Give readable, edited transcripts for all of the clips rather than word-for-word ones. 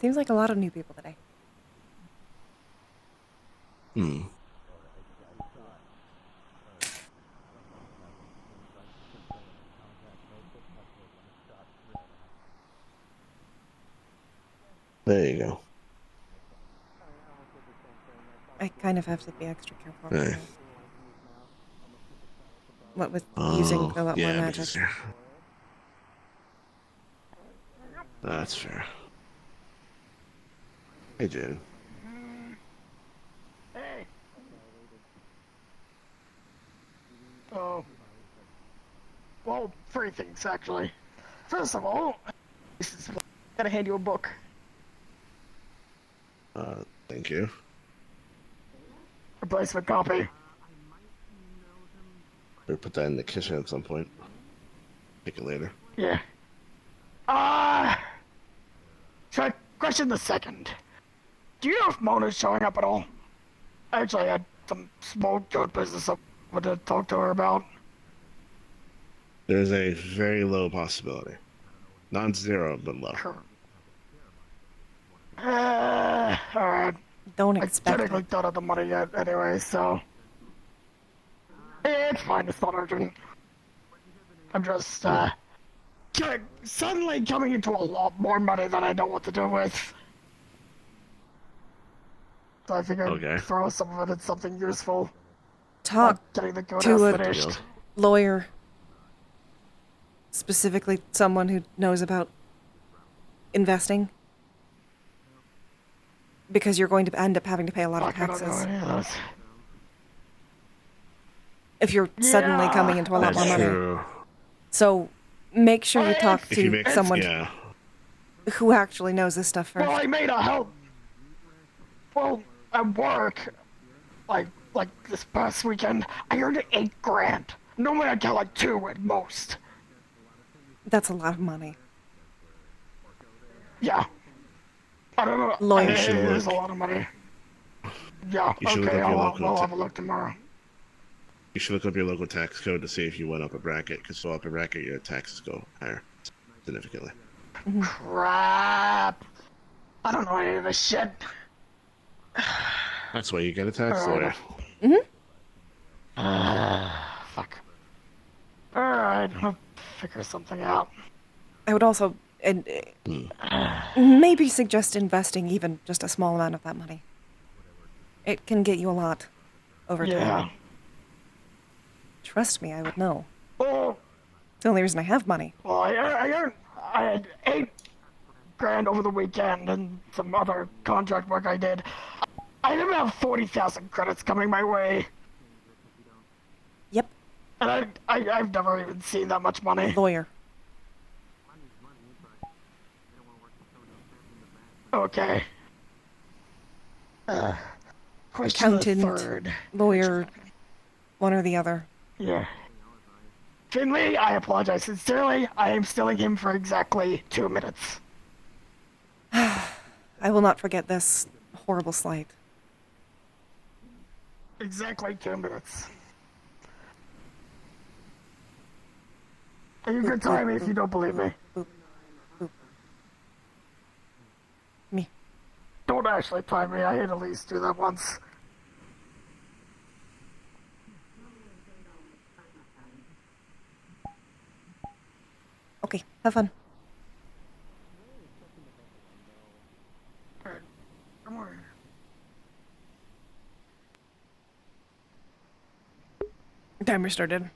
Seems like a lot of new people today. Hmm. There you go. I kind of have to be extra careful. Hey. Right? What with using a lot more yeah, magic. because that's fair. Hey, Jaden. Hey. Oh. Well, three things, actually. First of all, I gotta hand you a book. Thank you. Replacement copy. We'll put that in the kitchen at some point. Take it later. Yeah. Should I question the second? Do you know if Mona's showing up at all? I actually had some small good business I wanted to talk to her about. There's a very low possibility. Not zero, but low. Alright. Don't I expect technically it. don't have the money yet anyway, so... It's fine, it's not urgent. I'm just, suddenly coming into a lot more money than I know what to do with. So I figured Okay. throw some of it at something useful. Talk Like getting the good to house a finished. lawyer. Specifically, someone who knows about investing. Because you're going to end up having to pay a lot of Fuck, I don't know taxes. any of those. If you're suddenly coming into a lot That's more money. true. So make sure you talk If you to make someone yeah. who actually knows this stuff first. Well, I made a help. Well, at work, like this past weekend, I earned $8,000. Normally I get like 2 at most. That's a lot of money. Yeah. I don't know. Lawyer. You should It is a look. lot of money. Yeah. You should look Okay, up your I'll local. have a look tomorrow. You should look up your local tax code to see if you went up a bracket. Because go up a bracket, your taxes go higher significantly. Crap. I don't know any of this shit. That's why you get a tax lawyer. Fuck. Alright, I'll figure something out. I would also maybe suggest investing even just a small amount of that money. It can get you a lot over time. Yeah. Trust me, I would know. Oh, It's the only reason I have money. well, I had $8,000 over the weekend and some other contract work I did. I have about 40,000 credits coming my way, Yep, and I've never even seen that much money. lawyer. Okay. Question Accountant, the third. lawyer, one or the other. Yeah. Finley, I apologize sincerely. I am stealing him for exactly 2 minutes. I will not forget this horrible slight. Exactly 2 minutes. And you can time me if you don't believe me. Me. Don't actually time me. I had at least do that once. Okay, have fun. Alright, come on. Timer started.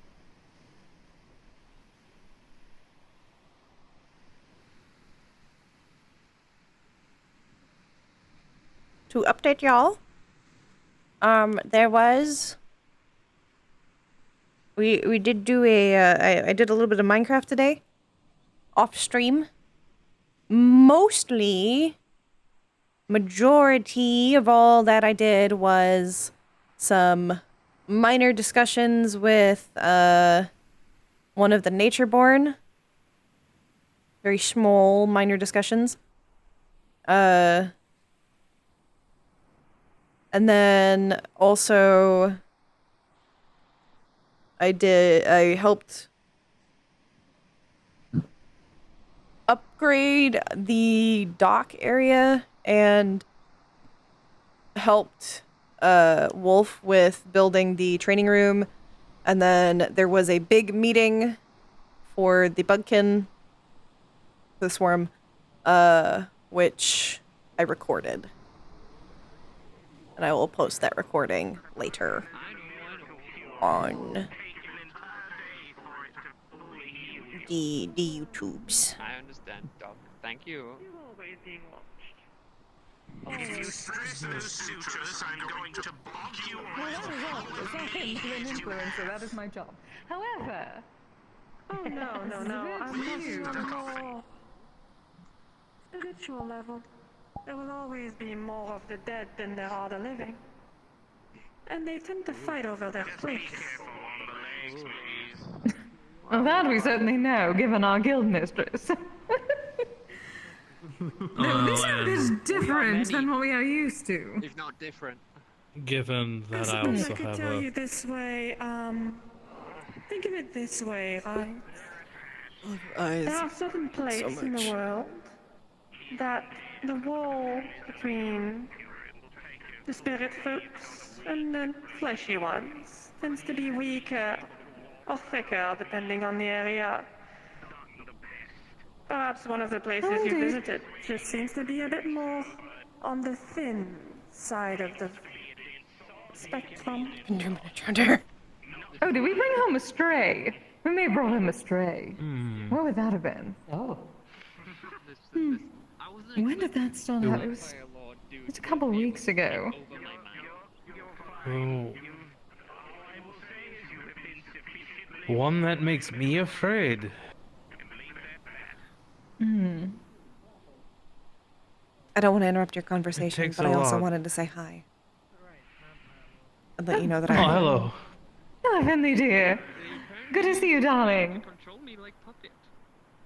To update y'all, there was... We did do I did a little bit of Minecraft today. Off stream. Majority of all that I did was some minor discussions with one of the Natureborn. Very small minor discussions. And then also I helped upgrade the dock area and helped Wolf with building the training room. And then there was a big meeting for the Bugkin, the swarm, which I recorded. And I will post that recording later on the YouTubes. I understand, Doc. Thank you. If you stress those sutures, I'm going to block you Well, that is obvious. I am an influencer. That is my job. However... Oh, no. I'm you. on a more spiritual level. There will always be more of the dead than there are the living. And they tend to fight over their place. Well, that we certainly know, given our guild mistress. No, this is different than what we are used to. If not different. Given that I suppose also I could have tell a... you this way, think of it this way, right? There are certain places in the world that the wall between the spirit folks and the fleshy ones tends to be weaker or thicker depending on the area. Perhaps one of the places you visited just seems to be a bit more on the thin side of the spectrum. Oh, did we bring home a stray? We may have brought him a stray. What would that have been? Oh. When did that start out? It was a couple of weeks ago. Oh. One that makes me afraid. I don't want to interrupt your conversation, takes but a I also lot. wanted to say hi. And let you know that Oh, I... hello. Hello, Finley dear. Good to see you, darling. Control me like puppet.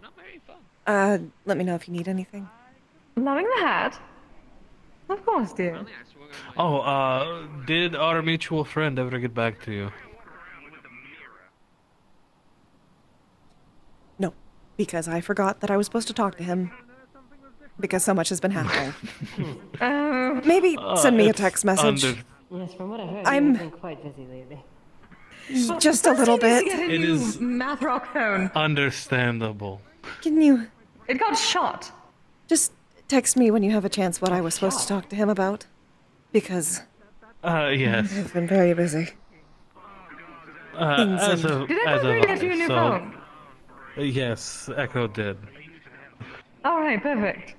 Not very fun. Let me know if you need anything. Loving the hat? Of course, dear. Apparently I swung on my Did our mutual friend ever get back to you? No, because I forgot that I was supposed to talk to him. Because so much has been happening. Maybe send me a text message. Yes, from what I've heard, I'm- you've been quite busy lately. Just a little bit. It is math rock phone. Understandable. Can you It got shot. just text me when you have a chance what I was supposed to talk to him about? Because Yes. I've been very busy. As of, Did as everyone of get you a new so, phone? Yes, Echo did. Alright, perfect.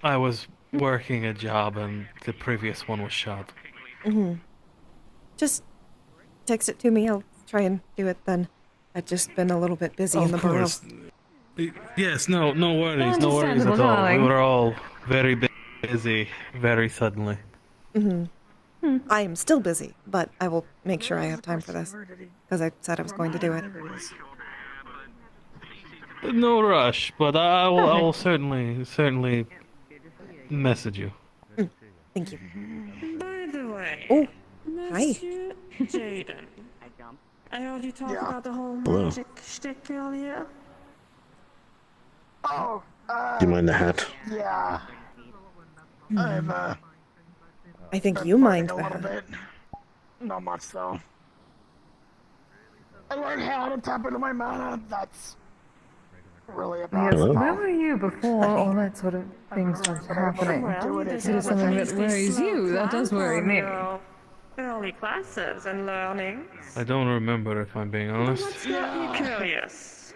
I was working a job and the previous one was shot. Just text it to me. I'll try and do it then. I've just been a little bit busy in the Of borough. course. Yes, no worries, no worries at Understandable, all. We darling. were all very busy, very suddenly. I am still busy, but I will make sure I have time for this. Because I said I was going to do it. No rush, but I will certainly message you. Thank you. By the way, Oh, hi. Monsieur Jaden, I heard you talk about the whole Hello. magic shtick earlier. Oh, Do you mind the hat? yeah. I've, I think been you mind learning a little that. bit. Not much, though. I learned how to tap into my mana. That's really about Yes, it. where were you before all that sort of thing started happening? Well, It is something that worries you. That does worry me. Early classes and learnings. I don't remember if I'm being honest. What's got you curious?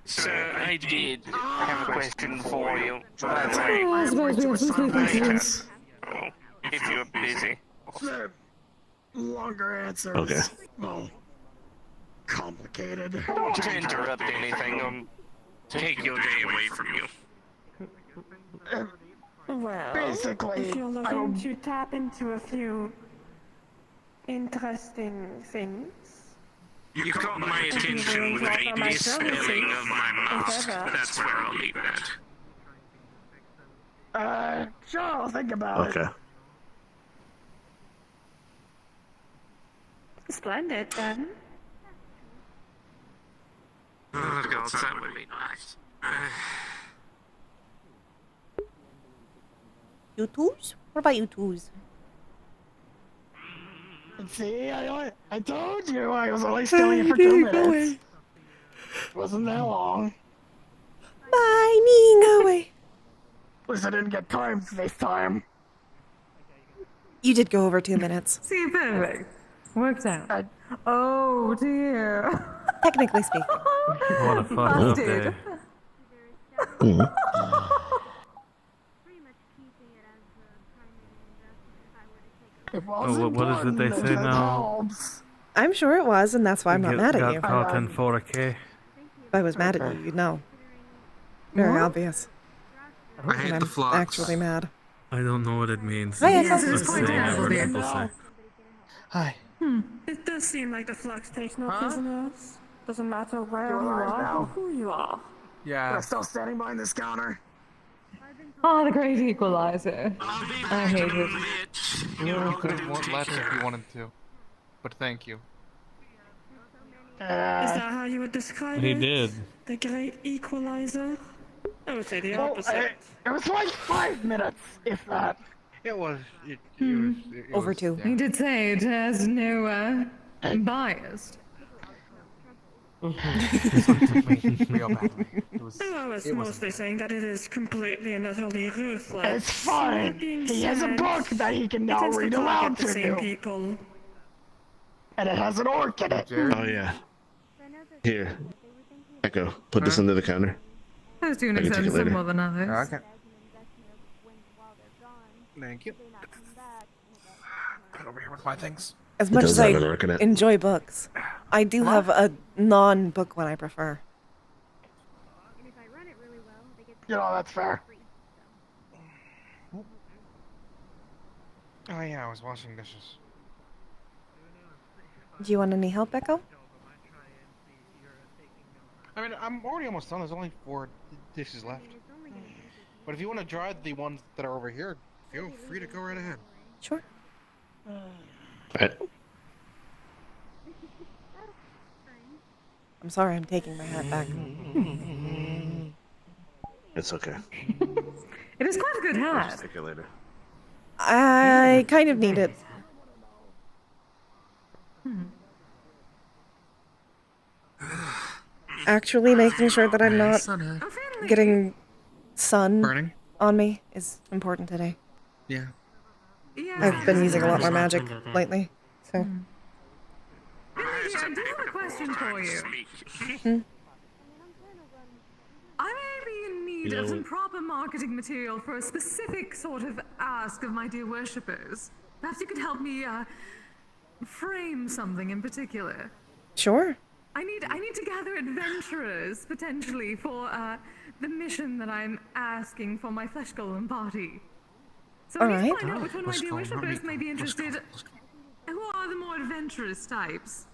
Sir, I did have a question for you. That's Oh, I suppose we have some sleeping pills. if you're busy. The longer answer Okay. is, well, complicated. Don't to interrupt anything, take your day away from you. Well, Basically, if you're I will looking to tap into a few interesting things, You caught my attention with a misspelling of my mouth. That's where I'll leave that. sure, I'll think about it. Okay. splendid then. Oh, go outside would be nice. You twos? What about you twos? See, I told you I was only stealing it for 2 minutes. Wasn't that long. Mining away. At least I didn't get timed this time. You did go over 2 minutes. See, perfect. Worked out. Oh dear. Technically speaking. What a fucked up day. Pretty much keeping it as a primary investment if I were to take a It wasn't what is it they fun, say just now? helps. I'm sure it was, and that's why I'm not mad at you. Got caught in 4K. If I was mad at you, you'd know. Very obvious. I hate And the I'm flux. actually mad. I don't know what it means. Hi, It's Echo. a It's quite saying I've heard obvious. people say. Hi. It does seem like the flux takes no prisoners. Doesn't matter where You're you alive are now. or who you are. I'm still standing behind this counter. Oh, the great equalizer. I hate it. You could have won less if you wanted to. But thank you. Is that how you would describe He it? did. The great equalizer? I would say the Well, opposite. it was like 5 minutes, if that. It was. It Over 2. He did say it has no bias. real badly. It was. I was mostly saying that it is completely and utterly ruthless. It's fine. That being He has a said, book that he can it now tends to read target aloud the to same you. people. And it has an orc in it. Oh yeah. Here, Echo, put this under the counter. I was doing I can take it some later. more than others. Okay. Thank you. Right over here with my things. As much does as have I an orc in it. enjoy books, I do have a non-book one I prefer. And if I run it really well, they get You know, that's fair. free. Oh yeah, I was washing dishes. Do you want any help, Echo? I mean, I'm already almost done. There's only 4 dishes left. But if you want to dry the ones that are over here, feel free to go right ahead. Sure. Right. I'm sorry, I'm taking my hat back. It's okay. It is quite a good I'll hat. just take it later. I kind of need it. Actually making sure that I'm not getting sun Burning? on me is important today. Yeah. I've been using a lot more magic lately, so. Finley, I do have a question for you. I may be in need of some proper marketing material for a specific sort of ask of my dear worshippers. Perhaps you could help me frame something in particular. Sure. I need to gather adventurers potentially for the mission that I'm asking for my flesh golem party. So I need to find out which one of my dear worshippers may be interested. Who are the more adventurous types?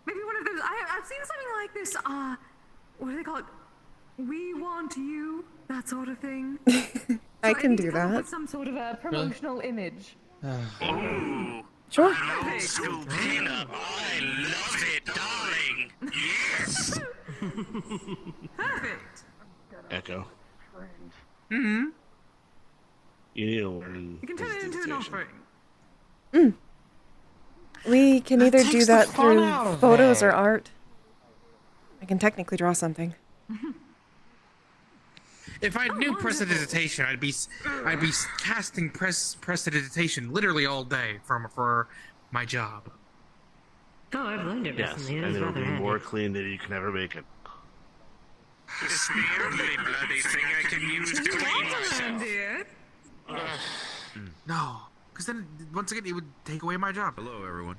Maybe one of those. I've seen something like this. What do they call it? We want you, that sort of thing. I can need do to come up that. with some sort of a promotional image. Sure. Scoopina, I love it, darling. Yes. Perfect. Echo. Hmm. You need to learn. You can turn it into an prestidigitation. offering. We can either do takes that the fun through out of photos it. or art. I can technically draw something. If I knew prestidigitation, I'd be casting prestidigitation literally all day for my job. Oh, I've learned it Yes, recently. It and is it'll rather be handy. more clean than you can ever make it. It's the only bloody thing I can use to clean myself. Dear. No, because then once again it would take away my job. Hello, everyone.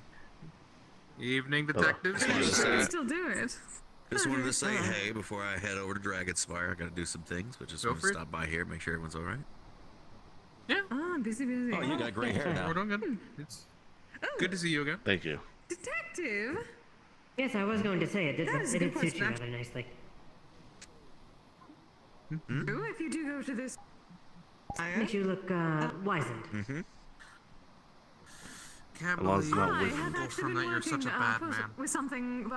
Evening, detectives. Still do it. Just wanted to say hey before I head over to Dragonspire. I gotta do some things, but just Go want for to it. stop by here, make sure everyone's all right. Ah, busy. Oh, you got gray hair now. We're doing good. It's good to see you again. Thank you. Detective. Yes, I was going to say it did. That is a It good did suit you question, rather nicely. Ooh, if you do go to this. Makes you look wizened. Mm-hmm. Can't Alon's believe not I with have go actually from been that you're such a working bad with man. something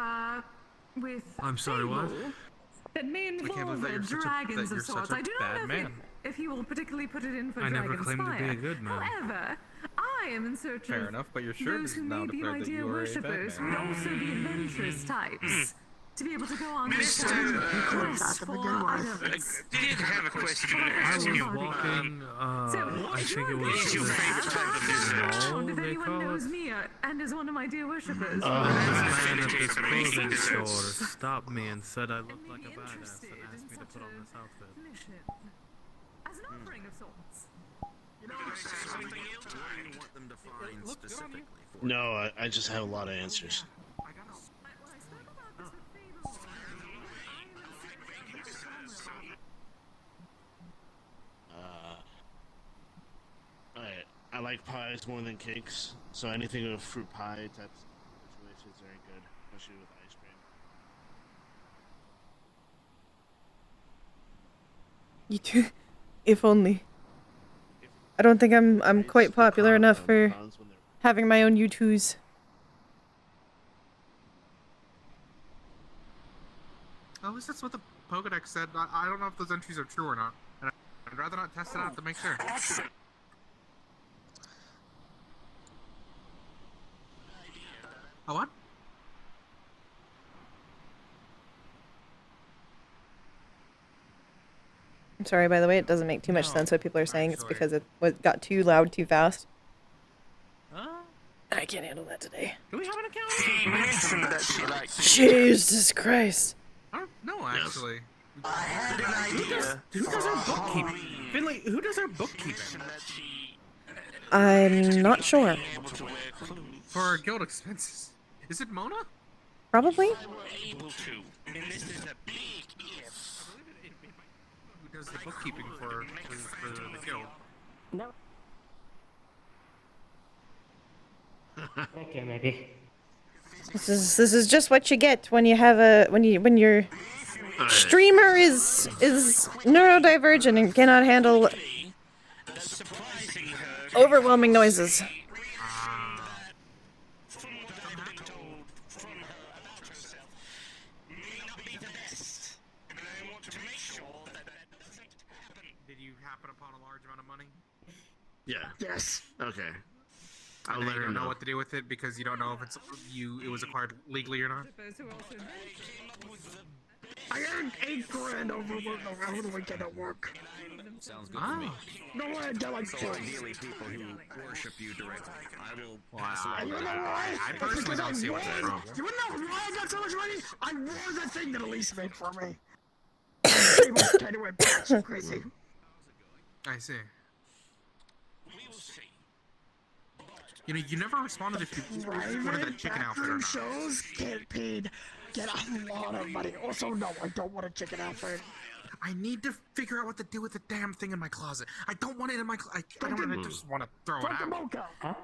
with I'm sorry, what? fable that may I can't involve believe that you're such a- dragons that you're of sorts. such a I do not bad know man. if he will particularly put it in for I never Dragon claimed to be Spire. a good man. However, I am in search Fair of enough, but your shirt those has who now may be declared my that dear you are a bad worshippers who man. would also be adventurous types. To be able to go on this Mr. quest for items. Did have a question to I ask I was you. walking, I think it was What is your this favorite type of business? mall, If they anyone call knows it. me and is one of my dear worshippers. This man at this clothing store stopped me and said I looked like a badass and asked me to put on this outfit. Mission. As an offering of sorts. want them to find specifically for No, I just have a lot of answers. Alright, I like pies more than cakes, so anything with fruit pie type situation is very good, especially with ice cream. You too. If only. I don't think I'm quite popular enough for having my own U2s. At least that's what the Pokedex said. I don't know if those entries are true or not. And I'd rather not test it out to make sure. A what? I'm sorry, by the way, it doesn't make too much sense what people are saying. It's because it got too loud too fast. I can't handle that today. Do we have an account? He mentioned that she liked Jesus Christ. No, actually. I had an idea. Who does our bookkeeping? Finley, who does our bookkeeping? I'm not sure. For our guild expenses. Is it Mona? Probably? Able to. And this is a big if. Who does the bookkeeping for the guild? No. Okay, maybe. This is just what you get when you have a when your streamer is neurodivergent and cannot handle overwhelming noises. Did you happen upon a large amount of money? Yeah. Yes. Okay. I'll I'll let you her don't know know. what to do with it because you don't know if it was acquired legally or not. I earned $8 over the weekend at work. Sounds good to me. No way I get like So two. ideally, people who worship you directly, I will Well, pass I- along. You know why? I It's personally because don't see wore what's wrong. You know why I got so much money? I wore the thing that Elise made for me. People tend to wear crazy. I see. You know, you never responded if you wanted that chicken outfit or Bathroom not. shows get paid, get a lot of money. Also, no, I don't want a chicken outfit. I need to figure out what to do with the damn thing in my closet. I don't want it in my closet. I don't want to just want to throw it Talk to out. Mocha. Huh?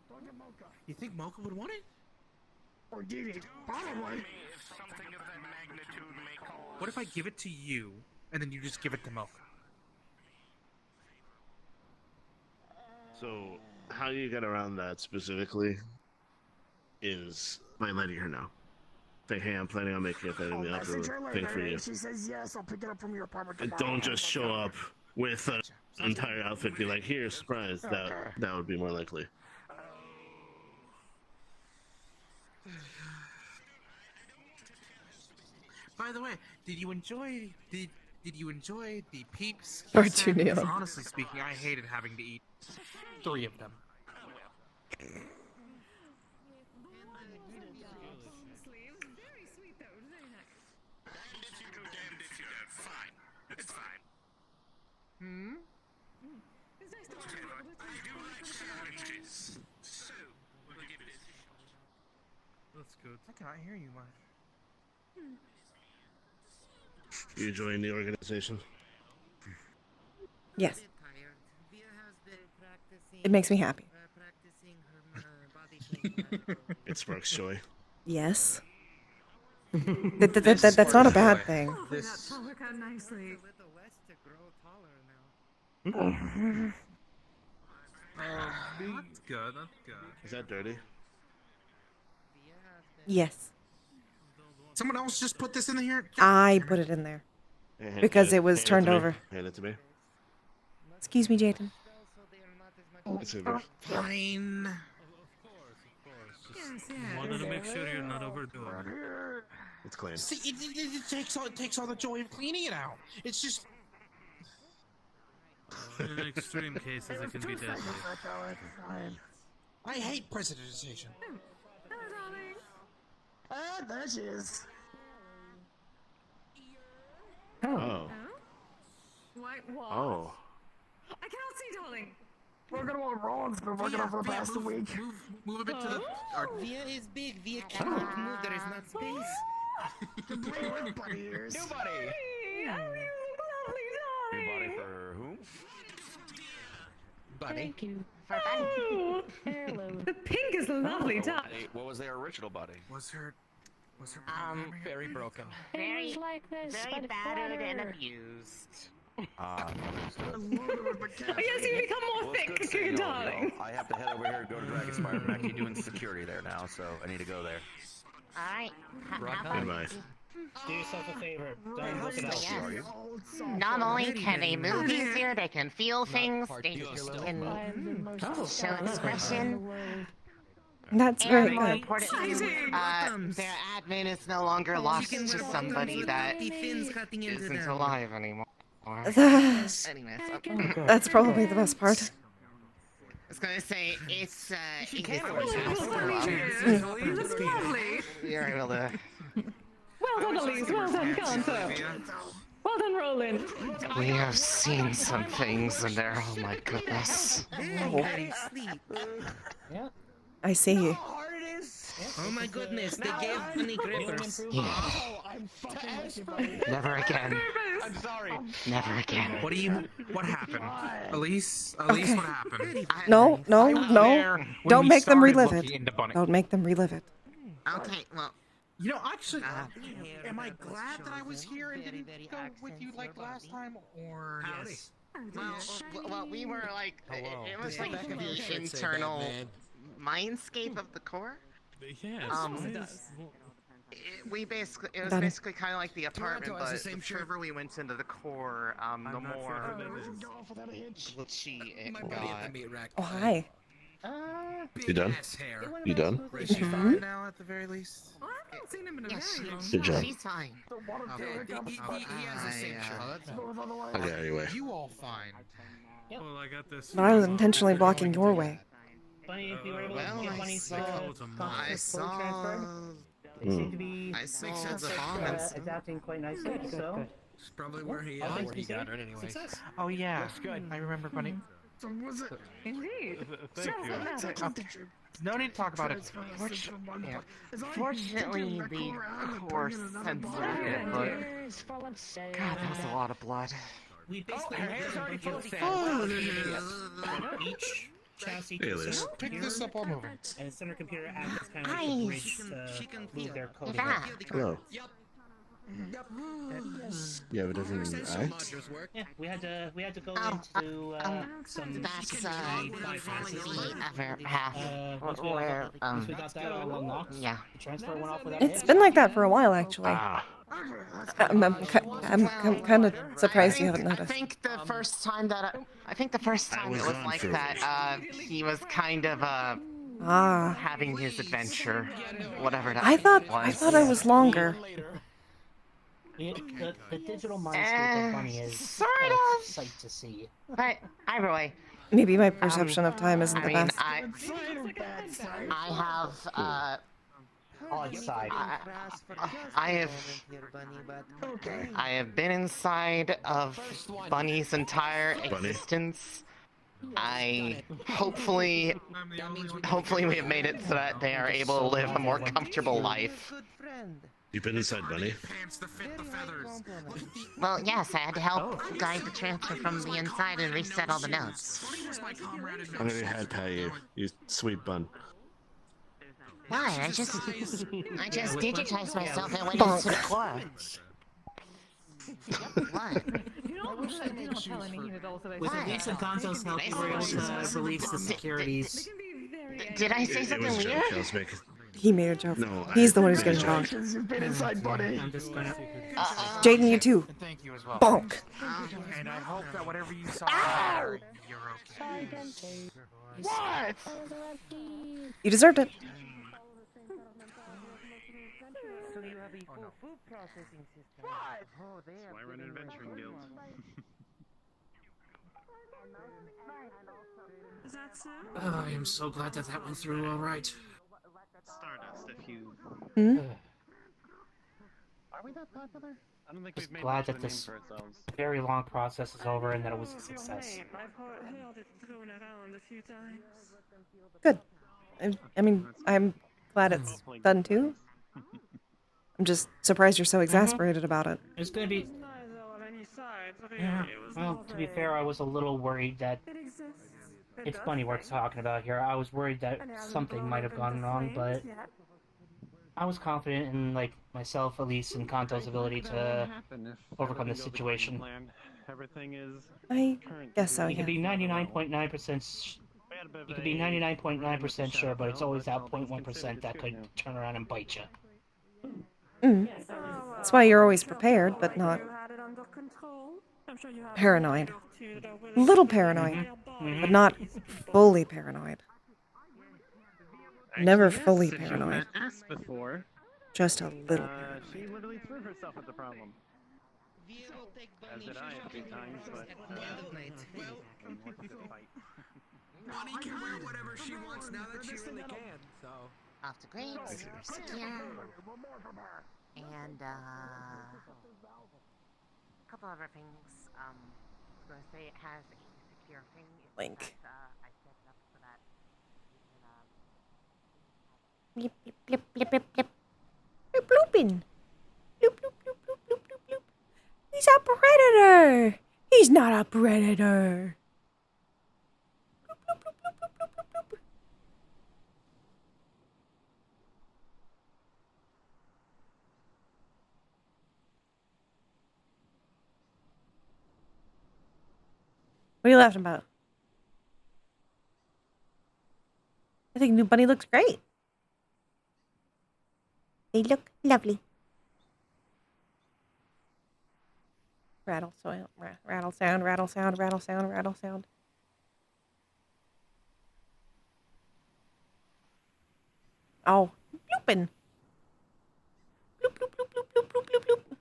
Talk to Mocha. You think Mocha would want it? Or Didi. Probably. What if I give it to you, and then you just give it to Mocha? So, how you get around that specifically is by letting her know. Say, hey, I'm planning on making a thing I'll in the message her upper thing later, for you. and she says yes, I'll pick it up from your apartment And tomorrow. don't just show up with an entire outfit. Be like, here, surprise. That would be more likely. By the way, did you enjoy the Peeps? Far He too said, neon. honestly speaking, I hated having to eat 3 of them. It's fine. Hmm? I do like challenges. So, we'll give this a shot. That's good. I cannot hear you much. You enjoying the organization? Yes. It makes me happy. It sparks joy. Yes. That's not a bad thing. This. That'll work out nicely. That's good, that's good. Is that dirty? Yes. Someone else just put this in here? I put it in there. Because it was turned over. Hand it to me. Excuse me, Jayden. It's over. Fine. Yes, wanted to make sure you're not overdoing it. It's clean. See, it takes all the joy of cleaning it out. It's just. In extreme cases, it can be deadly. I hate precipitation. Hello, darling. Ah, there she is. Oh. What? Oh. I cannot see, darling. We're gonna want Roland's been working on for the past week. Move a bit to the. Via is big. Via cannot move. There is not space. The blue with bunny ears. New body. Oh, you look lovely, New darling. body for whom? Buddy. Thank you. Oh, Heirloom. the pink is a lovely touch. What was their original body? Was her Very broken. Things like this, Very but battered and flatter. abused. Yes, you become more thick, good darling. I have to head over here and go to Dragonspire. I'm actually doing security there now, so I need to go there. Alright. Goodbye. Do yourself a favor. Don't look it up. Not only can they move easier, they can feel things, they can show expression. That's very And more good. importantly, their admin is no longer lost to somebody that isn't alive anymore. Anyways, That's probably the best part. I was gonna say, it's, Lovely. you're able to... Well done, Elise. Well done, Canto. Well done, Roland. We have seen some things in there, oh my goodness. I see. Oh my goodness, they gave honey grippers. Never again. I'm sorry. Never again. What happened? Elise, Okay. what happened? No. there when Don't we make them started relive looking it. into Bunny. Don't make them relive it. Okay, well... You know, actually, am I glad that I was here and didn't go with you like last time, or yes? Well, we were like, it was like the internal mindscape of the core. Yes. It was basically kind of like the apartment, but the further we went into the core, the more glitchy it got. Oh, hi. You done? You done? Is she fine now, at the very least? Well, I haven't seen him in a Yes, very long Good job. she's fine. He has the same shirt. Okay, anyway. You all fine? Well, I got this. But I was intentionally blocking your way. Bunny, if you were able to Well, get I Bunny's saw- transfer, they seem to be adapting quite nicely, so... It's probably where he I is. think he got it anyway. Oh yeah, I remember Bunny. Indeed. Thank you. No need to talk about it. Fortunately, the core censored it, but God, that was a lot of blood. We basically each chassis Hey, Liz. Pick this up, I'll move it. and center computer acts as kind of like the bridge to move their code. Hello. You have a different eye? Yeah, we had to go into some That's security the bypasses. other half Once where we got that all unlocked, yeah. the transfer went off without It's been like that for a while, actually. Ah. I'm kind of surprised you haven't I noticed. think the first time that it was on like for a that, he was kind of having his adventure, whatever that I thought I was longer. The digital mindscape of Bunny is sort kind of. sight to see. But either way, Maybe my perception of time isn't I the mean, best. I have Odd side. I have been inside of Bunny's entire Bunny. existence. Hopefully we have made it so that they are able to live a more comfortable life. You've been inside Bunny? Well, yes, I had to help guide the transfer from the inside and reset all the notes. I'm gonna head pat you, you sweet bun. Why? I just digitized myself and went into the core. What? With Elise and Gonzo's help, we were able to release the securities. Did I say something weird? He made a joke. No, He's the one who's made a getting joke. bonked. You've been inside, buddy. I'm just gonna. Jaden, you too. And thank you as well. Bonk. And I hope that whatever you saw there, you're okay. What? You deserved it. So you have a full food processing system. What? Oh, they That's why I run an adventuring guild. Is that so? Oh, I am so glad that went through all right. Stardust, if you. Hmm? Are we that popular? I don't think Just we've made glad much that of a name this for ourselves. very long process is over and that it was a success. I've heard it thrown around a few times. Good. I mean, I'm glad it's done too. I'm just surprised you're so exasperated about it. It's gonna be. Neither on any side, really. Yeah. It was Well, to be fair, I was a little worried that It exists. It it's does funny we're things. talking about here. I was worried that And it hasn't something blown might have up into gone wrong, but flames yet. I was confident in like myself, Elise, and Kanto's ability to overcome this situation. Everything is. I guess so, You could yeah. be 99.9%. You could be 99.9% sure, but it's always that 0.1% that could turn around and bite you. Mm. That's why you're always prepared, but not You had it under control. I'm sure you had paranoid. two that were Little paranoid, but not fully paranoid. Never fully paranoid. Asked before. Just a little. She literally threw herself at the problem. As did I a few times, but. Bonnie can wear whatever she wants now that she really can, so. Off to grades, secure. And, a couple other things. I was going to say it has a secure thing. It's Link. that, I set it up so that you can, Blip, blip, blip, blip, blip. Bloop, blooping. Bloop, bloop, bloop, bloop, bloop, bloop, bloop. He's a predator. He's not a predator. Bloop, bloop, bloop, bloop, bloop, bloop, bloop, bloop. What are you laughing about? I think new bunny looks great. They look lovely. Rattle sound, rattle sound, rattle sound, rattle sound, rattle sound. Oh, blooping. Bloop, bloop, bloop, bloop, bloop, bloop, bloop, bloop.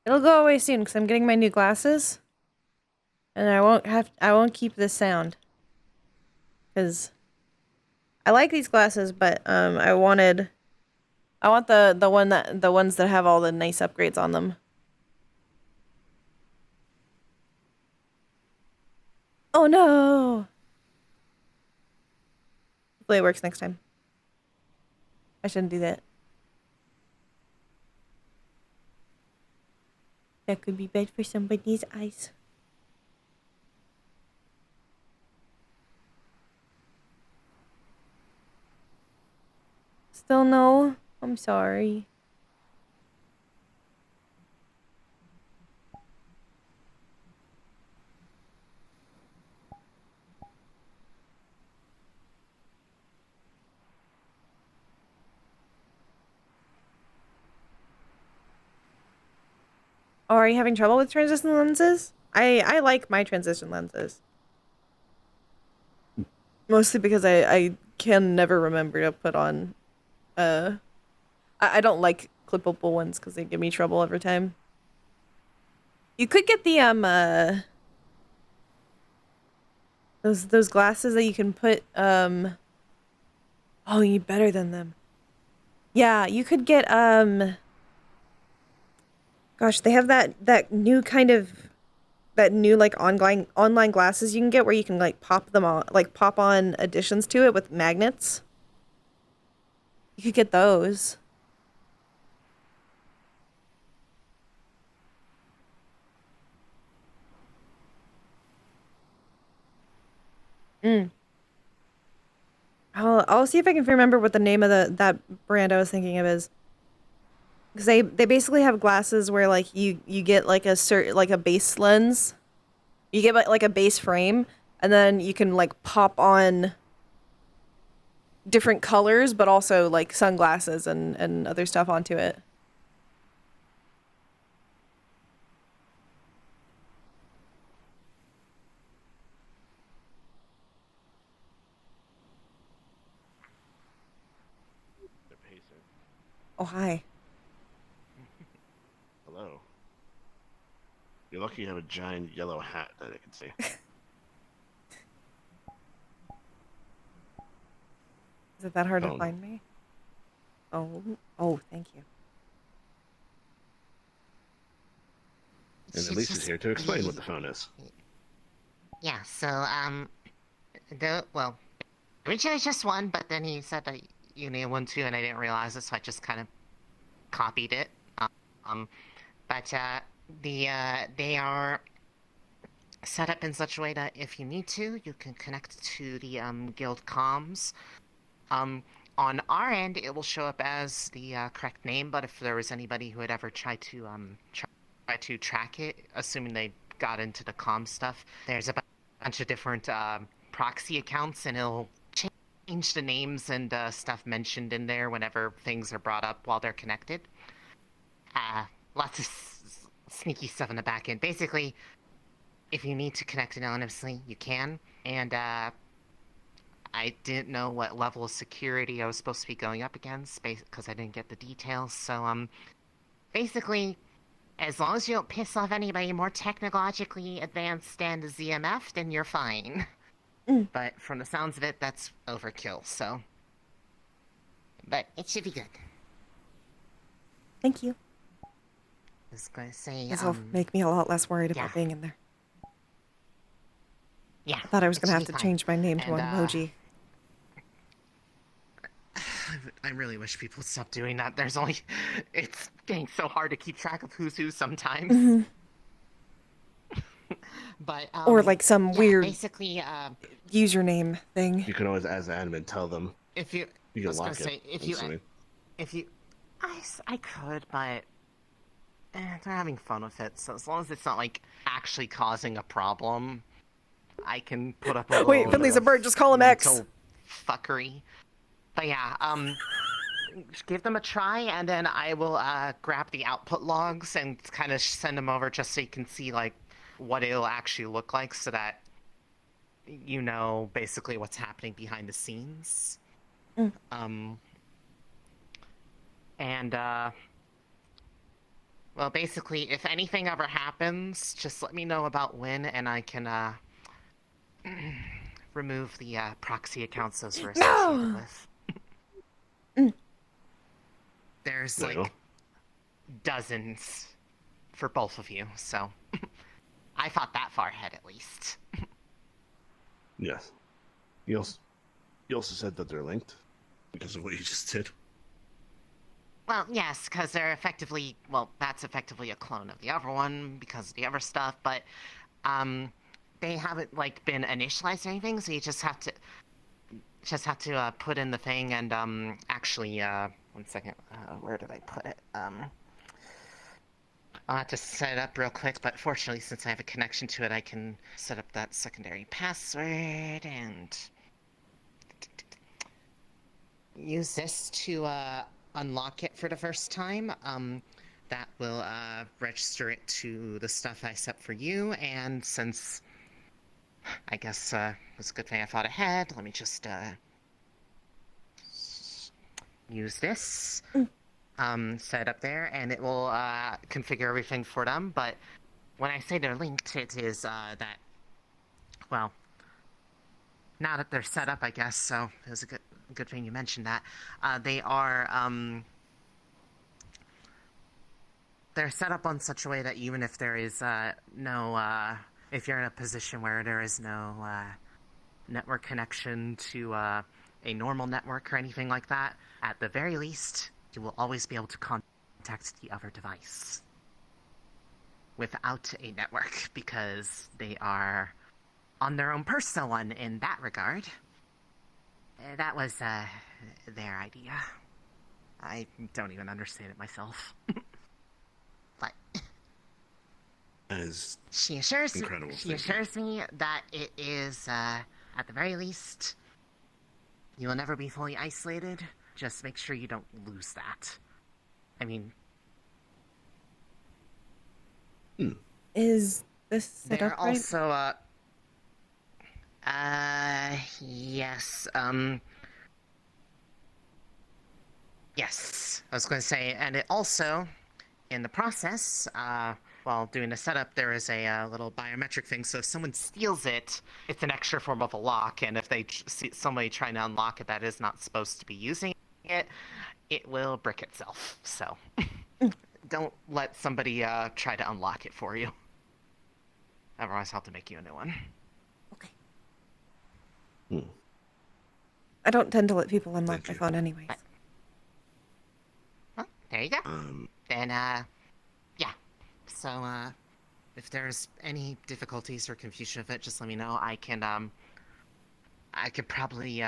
It'll go away soon because I'm getting my new glasses. And I won't keep this sound. Because I like these glasses, but I want the ones that have all the nice upgrades on them. Oh no. Hopefully it works next time. I shouldn't do that. That could be bad for somebody's eyes. Still no? I'm sorry. Oh, are you having trouble with transition lenses? I like my transition lenses. Mostly because I can never remember to put on I don't like clippable ones because they give me trouble every time. You could get the those glasses that you can put oh, you need better than them. Yeah, you could get gosh, they have that new kind of like online glasses you can get where you can like pop them on, like pop on additions to it with magnets. You could get those. I'll see if I can remember what the name of that brand I was thinking of is. Because they basically have glasses where like you get like a base lens. You get like a base frame, and then you can like pop on different colors, but also like sunglasses and other stuff onto it. They're pacing. Oh, hi. Hello. You're lucky you have a giant yellow hat that I can see. Is it that hard to Phone. find me? Oh, thank you. And Elisa's here to explain what the phone is. Yeah, so, originally just one, but then he said that you need one too, and I didn't realize it, so I just kind of copied it. They are set up in such a way that if you need to, you can connect to the, guild comms. On our end, it will show up as the, correct name, but if there was anybody who had ever tried to, try to track it, assuming they got into the comm stuff, there's a bunch of different, proxy accounts, and it'll change the names and, stuff mentioned in there whenever things are brought up while they're connected. Lots of sneaky stuff in the back end. Basically, if you need to connect anonymously, you can. And I didn't know what level of security I was supposed to be going up against because I didn't get the details. So basically, as long as you don't piss off anybody more technologically advanced than the ZMF, then you're fine. But from the sounds of it, that's overkill. So, but it should be good. Thank you. I was gonna say, This will make me a lot less worried about being in there. Yeah. I thought I was going to have to change my name to an emoji. I really wish people would stop doing that. It's getting so hard to keep track of who's who sometimes. Mm-hmm. But or like some weird basically username thing. You can always, as admin, tell them. If you, You I was can gonna lock say, it. I could, but they're having fun with it. So as long as it's not like actually causing a problem, I can put up a little Wait, Finley's a bird. Just call him X. Fuckery. But yeah, give them a try, and then I will grab the output logs and kind of send them over just so you can see like what it'll actually look like, so that you know basically what's happening behind the scenes. Well, basically, if anything ever happens, just let me know about when, and I can remove the proxy accounts those were associated with. There's like dozens for both of you, so I thought that far ahead at least. Yes. You also said that they're linked because of what you just did. Well, yes, because they're effectively, that's effectively a clone of the other one because of the other stuff, but they haven't like been initialized or anything, so you just have to put in the thing and actually 1 second, where did I put it? I'll have to set it up real quick, but fortunately, since I have a connection to it, I can set up that secondary password and use this to unlock it for the first time. That will register it to the stuff I set for you, and since I guess it was a good thing I thought ahead, let me just use this, set it up there, and it will configure everything for them. But when I say they're linked, it is that, well, now that they're set up, I guess, so it was a good thing you mentioned that. They are, they're set up on such a way that even if there is no, if you're in a position where there is no network connection to a normal network or anything like that, at the very least, you will always be able to contact the other device without a network, because they are on their own personal one in that regard. That was their idea. I don't even understand it myself. But That is She assures incredible. She assures me that it is, at the very least, you will never be fully isolated. Just make sure you don't lose that. I mean, Is this set they're up right? also, yes, yes, I was going to say, and it also, in the process, while doing the setup, there is a little biometric thing, so if someone steals it, it's an extra form of a lock, and if they see somebody trying to unlock it that is not supposed to be using it, it will brick itself, so don't let somebody try to unlock it for you. Otherwise, I'll have to make you a new one. I don't tend to let people unlock my phone anyways. Well, there you go. Then, yeah. So, if there's any difficulties or confusion of it, just let me know. I could probably,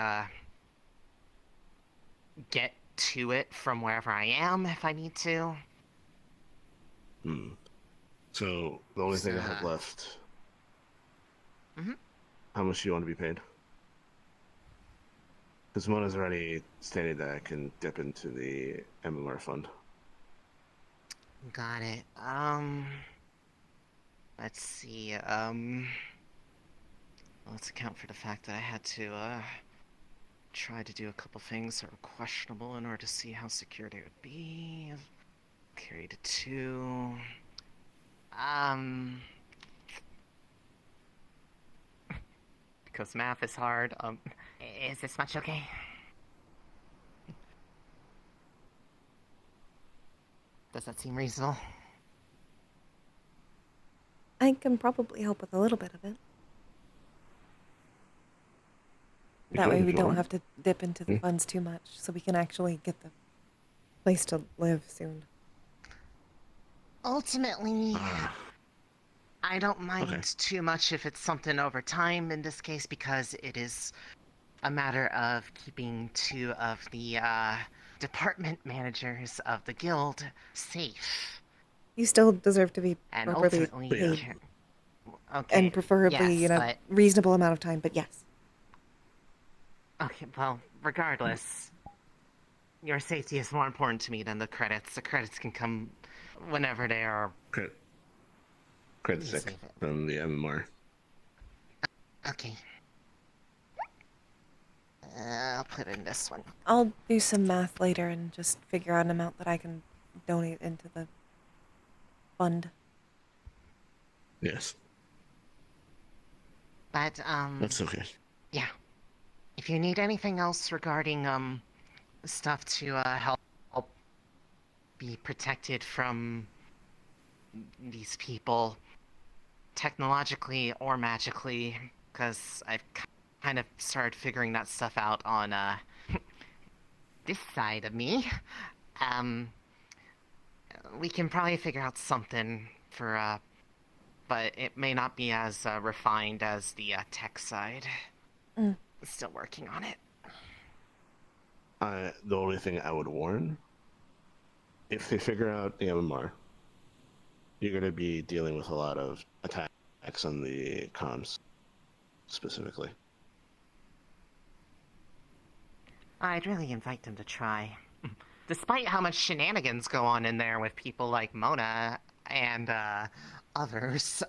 get to it from wherever I am if I need to. So, the only thing I have left... Mm-hmm. How much do you want to be paid? Because Mona's already stated that I can dip into the MMR fund. Got it. Let's see, let's account for the fact that I had to, try to do a couple things that were questionable in order to see how secure they would be. Carry to 2. Because math is hard, is this much okay? Does that seem reasonable? I can probably help with a little bit of it. That way we don't have to dip into the funds too much, so we can actually get the place to live soon. Ultimately, I don't mind too much if it's something over time in this case, because it is a matter of keeping 2 of the department managers of the guild safe. You still deserve to be And properly ultimately, paid. okay, And preferably yes, in a but... reasonable amount of time, but yes. Okay, well, regardless, your safety is more important to me than the credits. The credits can come whenever they are... Crit sick from the MMR. Okay. I'll put in this one. I'll do some math later and just figure out an amount that I can donate into the fund. Yes. But, That's okay. yeah. If you need anything else regarding, stuff to, help be protected from these people, technologically or magically, because I've kind of started figuring that stuff out on, this side of me, we can probably figure out something for, but it may not be as, refined as the, tech side. Still working on it. The only thing I would warn, if they figure out the MMR, you're going to be dealing with a lot of attacks on the comms, specifically. I'd really invite them to try. Despite how much shenanigans go on in there with people like Mona and, others,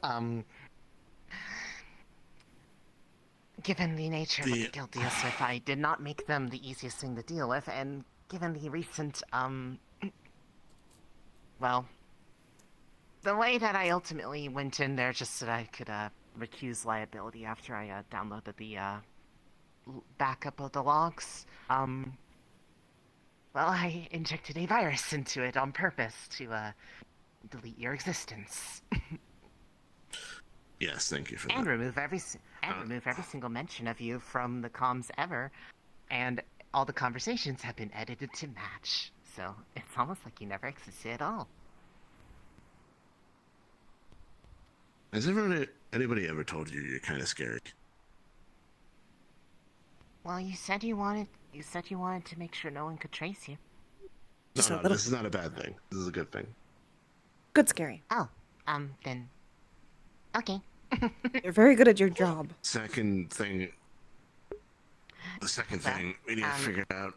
given the nature of what the guild deals with, I did not make them the easiest thing to deal with, and given the recent, well, the way that I ultimately went in there just so that I could, recuse liability after I, downloaded the, backup of the logs, well, I injected a virus into it on purpose to, delete your existence. Yes, thank you for and that. remove every single mention of you from the comms ever, and all the conversations have been edited to match. So it's almost like you never existed at all. Has anybody ever told you you're kind of scary? Well, you said you wanted to make sure no one could trace you. No, this is not a bad thing. This is a good thing. Good scary. Oh, then Okay. You're very good at your job. Second thing. The second thing we need to figure out.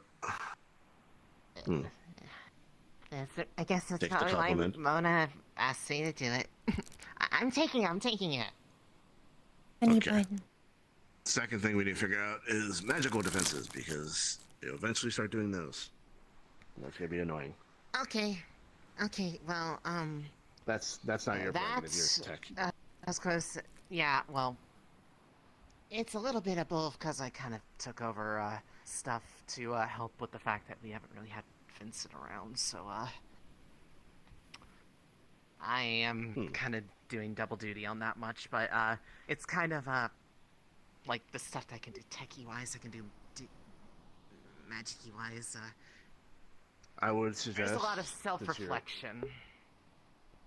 I guess that's Take the probably why compliment. Mona asked me to do it. I'm taking it. Okay. Second thing we need to figure out is magical defenses, because you'll eventually start doing those. And that's gonna be annoying. Okay, well, That's not your prerogative, you're tech. I was close. Yeah, well, it's a little bit of both, because I kind of took over, stuff to, help with the fact that we haven't really had Vincent around, so, I am kind of doing double duty on that much, but, it's kind of, like, the stuff that I can do techie-wise, I can do magic-y-wise, I would suggest. there's a lot of self-reflection.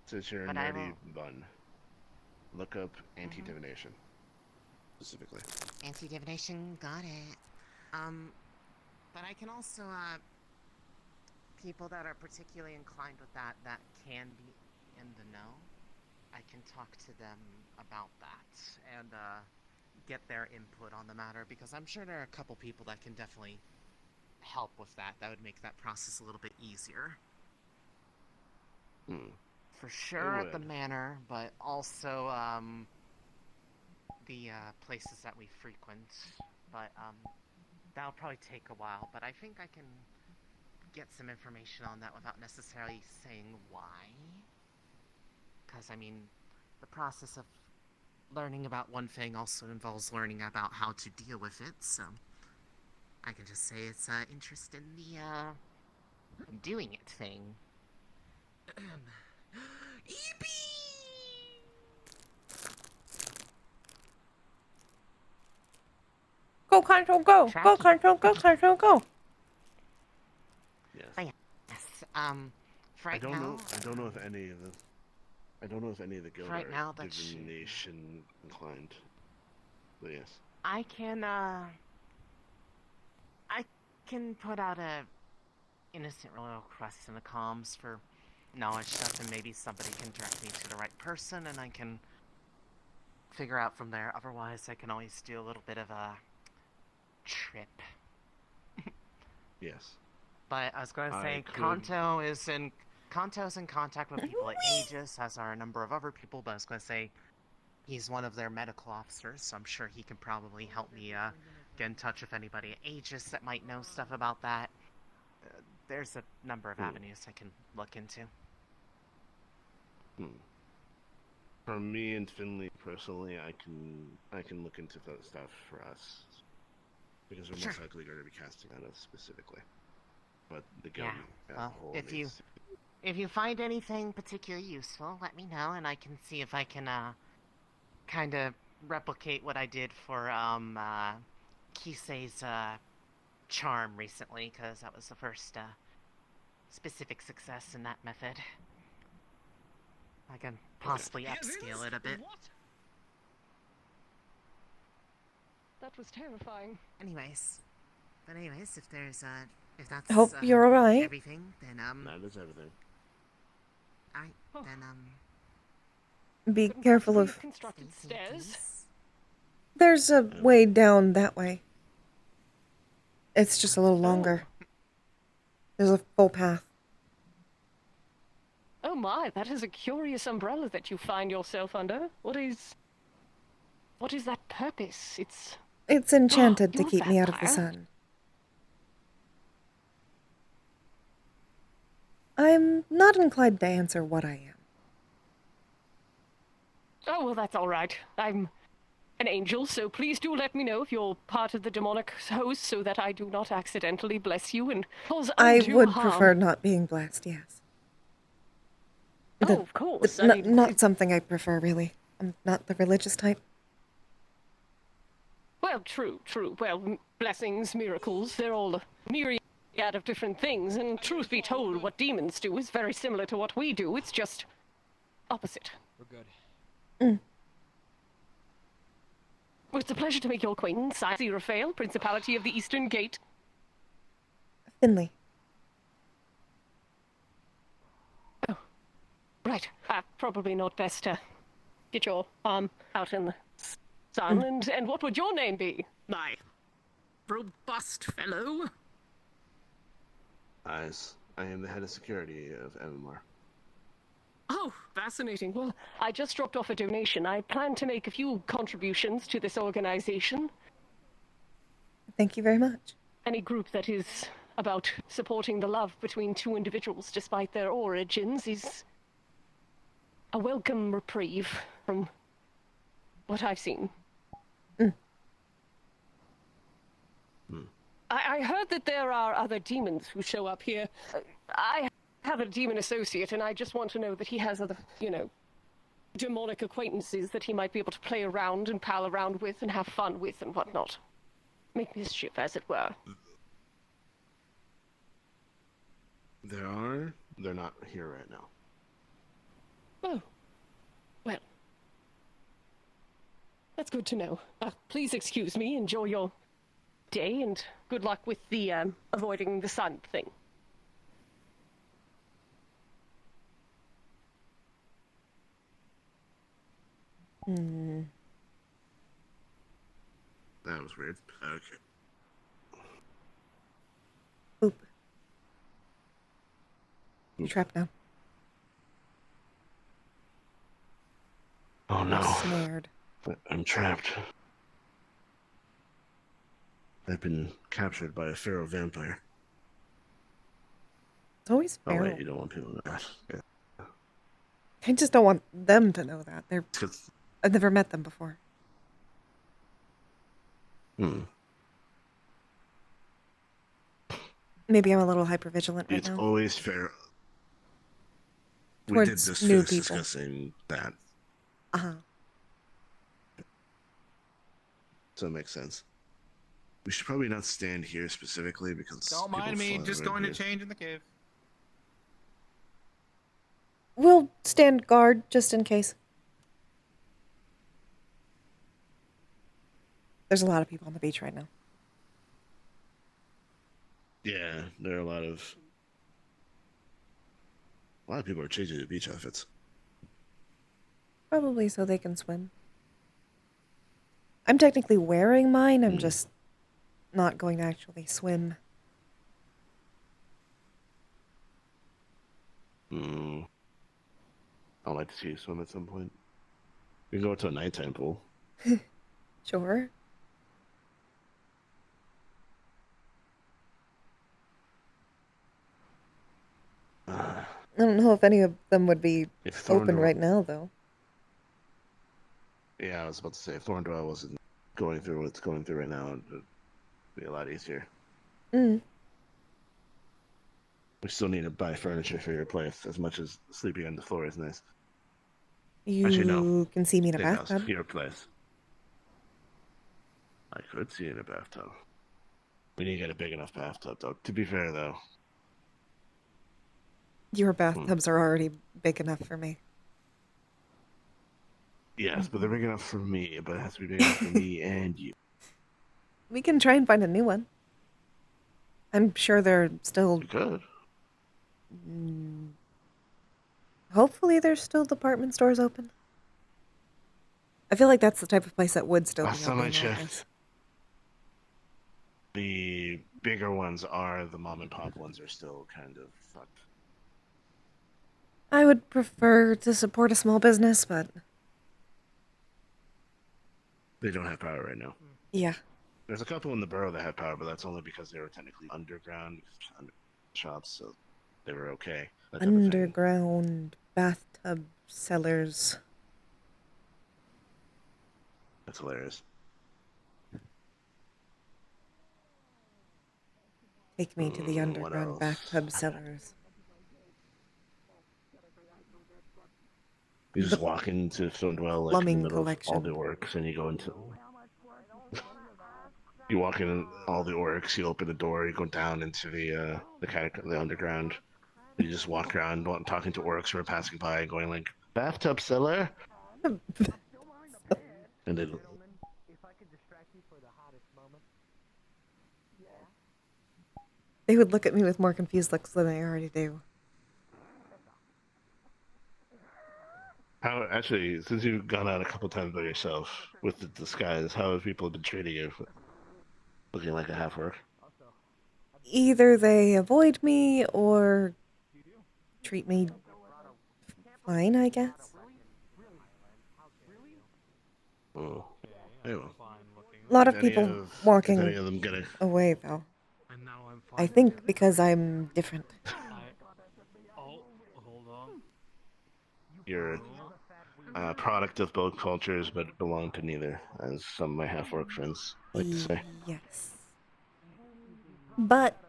Since you're a But I nerdy will- bun, look up anti-divination. Specifically. Anti-divination, got it. But I can also, people that are particularly inclined with that can be in the know, I can talk to them about that and, get their input on the matter, because I'm sure there are a couple people that can definitely help with that. That would make that process a little bit easier. For sure at the manor, but also, the, places that we frequent. But, that'll probably take a while, but I think I can get some information on that without necessarily saying why. Because, I mean, the process of learning about one thing also involves learning about how to deal with it, so I can just say it's, interest in the, doing it thing. Go, Control, go! Go, Control, go, Control, go! Yes. But yes, for right I don't now... know if any of the guild Right are now, that should- divination inclined. But yes. I can put out a innocent little request in the comms for knowledge stuff, and maybe somebody can direct me to the right person, and I can figure out from there. Otherwise, I can always do a little bit of a trip. Yes. But I was going to say, could- Kanto's in contact with people at Aegis, as are a number of other people, but I was going to say he's one of their medical officers, so I'm sure he can probably help me get in touch with anybody at Aegis that might know stuff about that. There's a number of avenues I can look into. For me and Finley personally, I can look into that stuff for us, because we're most likely going to be casting on us specifically. But the guild as a whole if you find anything particularly useful, let me know, and I can see if I can kind of replicate what I did for Kisei's charm recently, because that was the first specific success in that method. I can possibly upscale it a bit. What? That was terrifying. Anyways, if there's if that's Hope you're alright. everything, then that is everything. Be careful of... Constructed stairs. There's a way down that way. It's just a little longer. There's a full path. Oh my, that is a curious umbrella that you find yourself under. What is that purpose? It's enchanted to you're a keep me out of the vampire? sun. I'm not inclined to answer what I am. Oh, well, that's all right. I'm an angel, so please do let me know if you're part of the demonic host so that I do not accidentally bless you and cause I undue would harm. prefer not being blessed, yes. Oh, of course. I mean, Not something I prefer, really. I'm not the religious type. well, true. Well, blessings, miracles, they're all a myriad of different things, and truth be told, what demons do is very similar to what we do. It's just opposite. We're good. Well, it's a pleasure to make your acquaintance. I'm Raphael, Principality of the Eastern Gate. Finley. Oh, right. Probably not best get your arm out in the sun. And what would your name be? My robust fellow. Eyes. I am the head of security of MMR. Oh, fascinating. Well, I just dropped off a donation. I plan to make a few contributions to this organization. Thank you very much. Any group that is about supporting the love between two individuals despite their origins is a welcome reprieve from what I've seen. I heard that there are other demons who show up here. I have a demon associate, and I just want to know that he has other, demonic acquaintances that he might be able to play around and pal around with and have fun with and whatnot. Make mischief, as it were. They're not here right now. Oh. Well. That's good to know. Please excuse me, enjoy your day, and good luck with the, avoiding the sun thing. That was weird. Okay. Oop. You're trapped now. Oh no. Snared. I'm trapped. I've been captured by a feral vampire. It's always Oh feral. wait, you don't want people to know that. Yeah. I just don't want them to know that. I've never met them before. Maybe I'm a little hypervigilant right It's now. always fair. We Towards did this new first people. discussing that, so it makes sense. We should probably not stand here specifically because Don't mind people me, fly just around going to here. change in the cave. We'll stand guard just in case. There's a lot of people on the beach right now. Yeah, there are a lot of people are changing their beach outfits. Probably so they can swim. I'm technically wearing mine, I'm just not going to actually swim. I'd like to see you swim at some point. We can go to a nighttime pool. Sure. I don't know if any of them would be open right now, though. Yeah, I was about to say, if Thorndwell wasn't going through what's going through right now, it'd be a lot easier. We still need to buy furniture for your place, as much as sleeping on the floor is nice. You Actually, no. can see me in a Steakhouse, bathtub. your place. I could see you in a bathtub. We need to get a big enough bathtub, though. To be fair, though. Your bathtubs are already big enough for me. Yes, but they're big enough for me, but it has to be big enough for me and you. We can try and find a new one. I'm sure they're still... Good. Hopefully there's still department stores open. I feel like that's the type of place that would still be Last time open I like checked, this. the bigger ones are, the mom and pop ones are still kind of fucked. I would prefer to support a small business, but... They don't have power right now. Yeah. There's a couple in the borough that have power, but that's only because they were technically underground shops, so they were okay. That type of thing. Underground bathtub sellers. That's hilarious. Take me to the underground bathtub sellers. You just walk into Stonewell, like, in Plumbing the middle collection. of all the orcs, and you go into... You walk in all the orcs, you open the door, you go down into the underground. You just walk around talking to orcs who are passing by and going like, bathtub seller? And they... They would look at me with more confused looks than they already do. How actually, since you've gone out a couple times by yourself with the disguise, how have people been treating you? Looking like a half orc? Either they avoid me or treat me fine, I guess. Oh, anyway. A lot of Is people any walking of them gonna... away, though. And now I'm I fine. think because I'm different. Oh, hold on. You're a product of both cultures, but belong to neither, as some of my half-orc friends like to say. Yes. But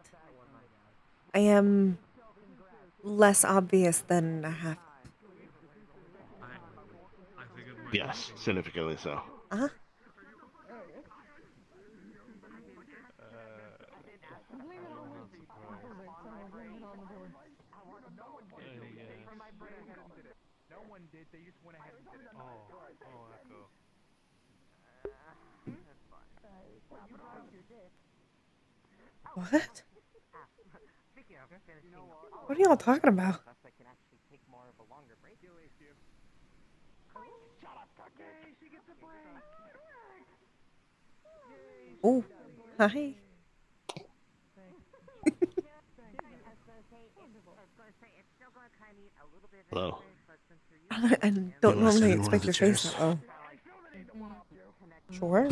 I am less obvious than a half. Yes, significantly so. Uh-huh. No one did. They just went ahead and did it. Oh, Echo. What? What are y'all talking about? Oh, hi. Hello. I don't normally expect your face that low. Sure.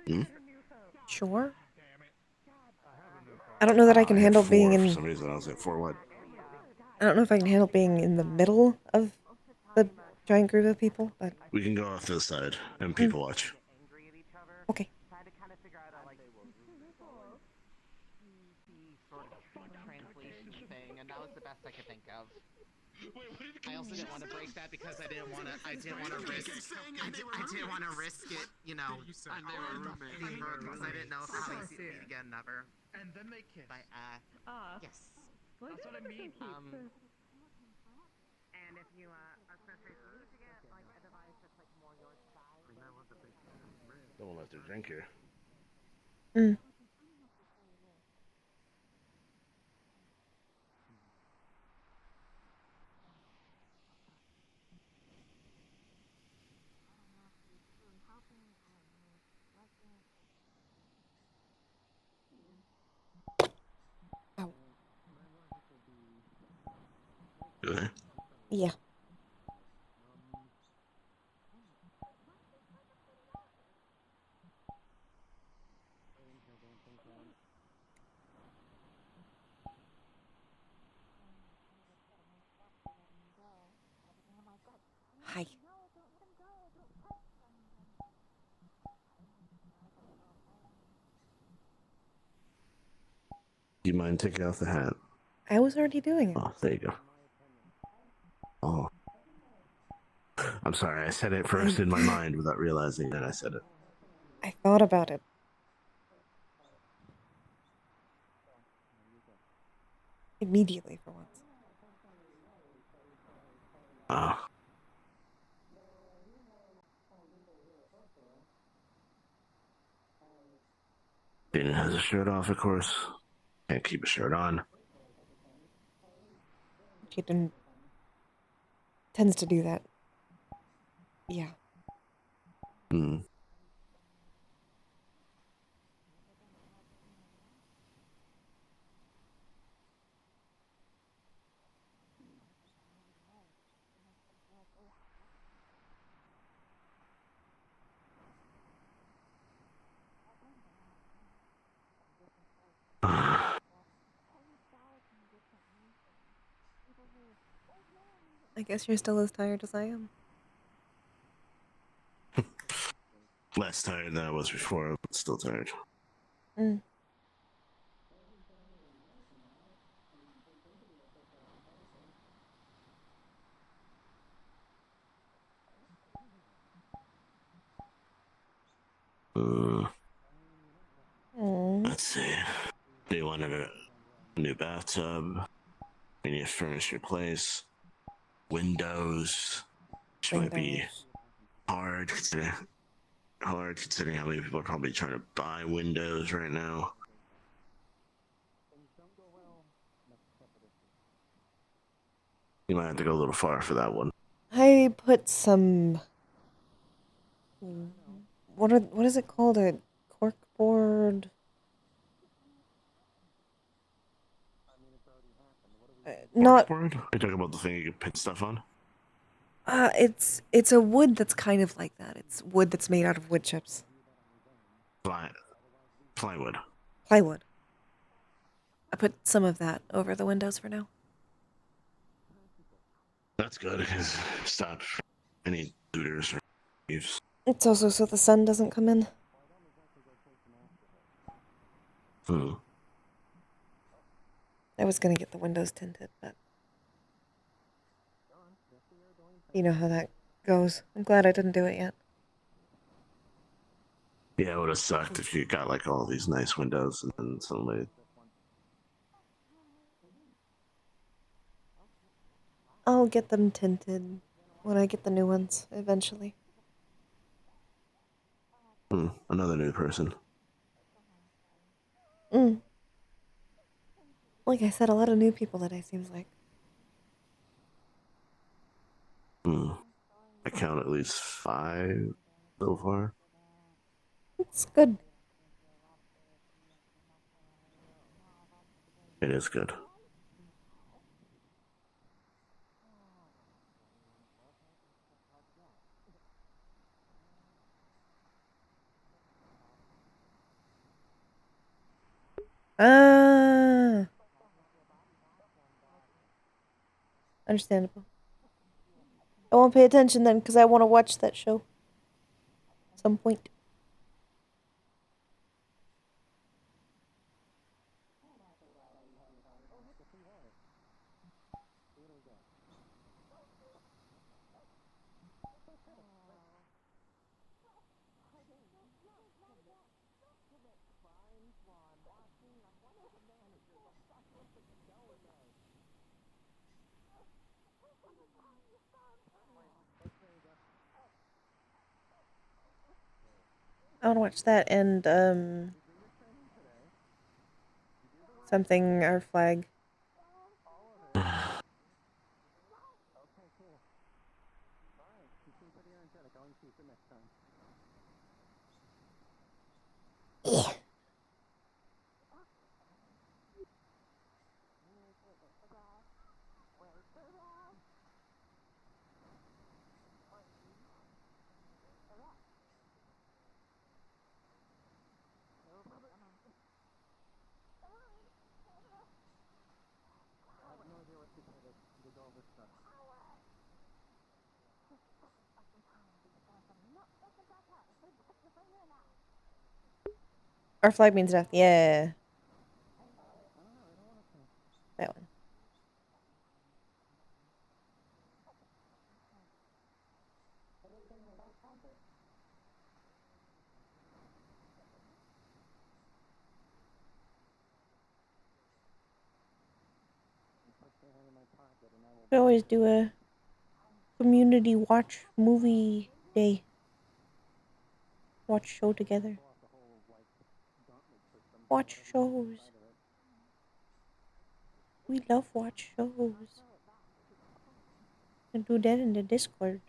Hmm? Sure. I don't know that I can handle being in... For some reason, I was like, for what? I don't know if I can handle being in the middle of the giant group of people, but... We can go off to the side and people watch. Okay. Translation thing, and that was the best I could think of. I also didn't want to break that because I didn't want to risk it, you know, because I didn't know if I'll see it again, never. And then they kiss. But, yes. That's what I mean. And if you, are supposed to get, like, a device that's, like, more your size. Someone left their drink here. Mm. Really? Yeah. Hi. Do you mind taking off the hat? I was already doing it. Oh, there you go. Oh. I'm sorry, I said it first in my mind without realizing that I said it. I thought about it. Immediately, for once. Oh. Dana has a shirt off, of course. Can't keep a shirt on. Jaden tends to do that. Yeah. Hmm. I guess you're still as tired as I am. Less tired than I was before, but still tired. Mm. Let's see. They wanted a new bathtub. We need to furnish your place. Windows. Which might be hard considering how many people are probably trying to buy windows right now. You might have to go a little far for that one. I put some. What is it called? A cork board? Not. Corkboard? Are you talking about the thing you can pin stuff on? It's a wood that's kind of like that. It's wood that's made out of wood chips. Plywood. Plywood. I put some of that over the windows for now. That's good because stop any looters or thieves. It's also so the sun doesn't come in. I was gonna get the windows tinted, but you know how that goes. I'm glad I didn't do it yet. Yeah, it would have sucked if you got like all these nice windows and then suddenly. I'll get them tinted when I get the new ones eventually. Another new person. Like I said, a lot of new people today seems like. I count at least 5 so far. It's good. It is good. Understandable. I won't pay attention then because I want to watch that show. Some point. I want to watch that and something our flag. Yeah. Our flag means nothing. Yeah. That one. We always do a community watch movie day. Watch show together. Watch shows. We love watch shows. And do that in the Discord.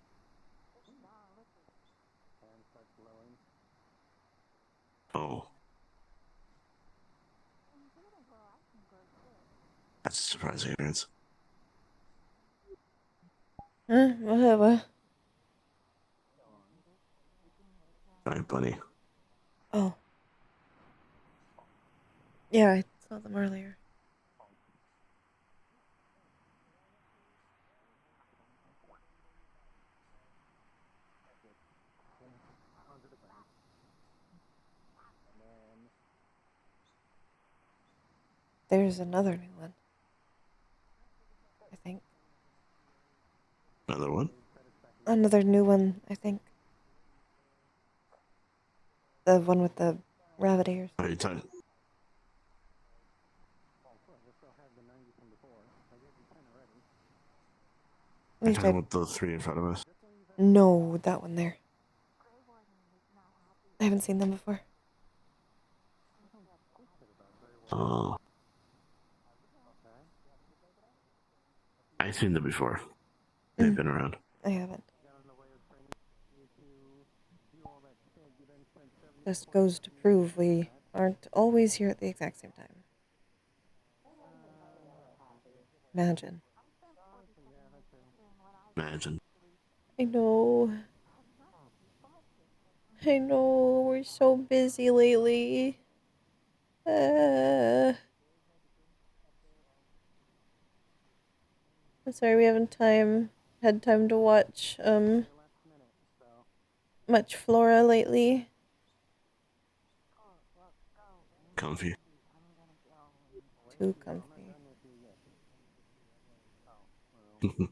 Oh. That's a surprising appearance. Whatever. Giant bunny. Oh. Yeah, I saw them earlier. There's another new one. I think. Another one? Another new one, I think. The one with the rabbit ears. Are you talking? Are you talking about the 3 in front of us? No, that one there. I haven't seen them before. Oh. I I've seen them before. They've been around. I haven't. Just goes to prove we aren't always here at the exact same time. Imagine. Imagine. I know. I know, we're so busy lately. I'm sorry we haven't had time to watch, much Flora lately. Comfy. Too comfy. Mm-mm.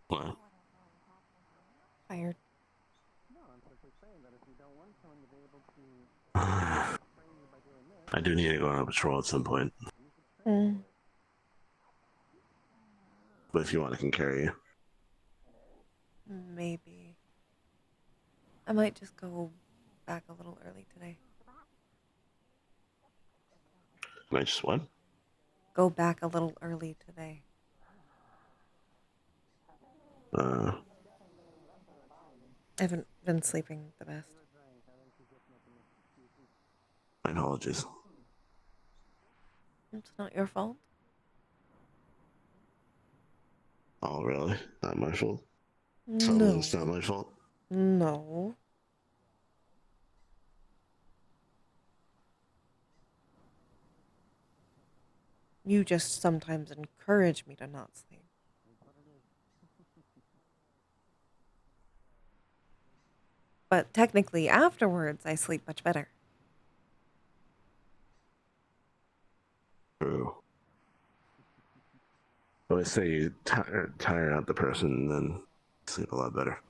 What? Tired. I do need to go on a patrol at some point. But if you want, I can carry you. Maybe. I might just go back a little early today. Can I just what? Go back a little early today. I haven't been sleeping the best. My apologies. It's not your fault. Oh, really? Not my fault? No. It's not my fault? No. You just sometimes encourage me to not sleep. But technically, afterwards, I sleep much better. True. I always say you tire out the person and then sleep a lot better.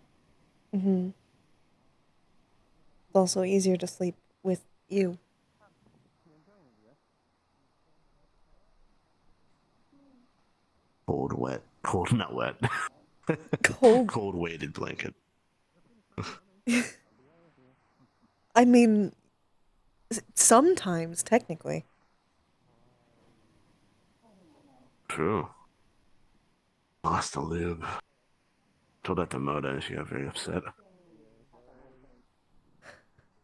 Mm-hmm. It's also easier to sleep with you. Cold, wet. Cold, not wet. Cold. Cold weighted blanket. I mean, sometimes, technically. True. Lost the lube. Told that to Moda and she got very upset.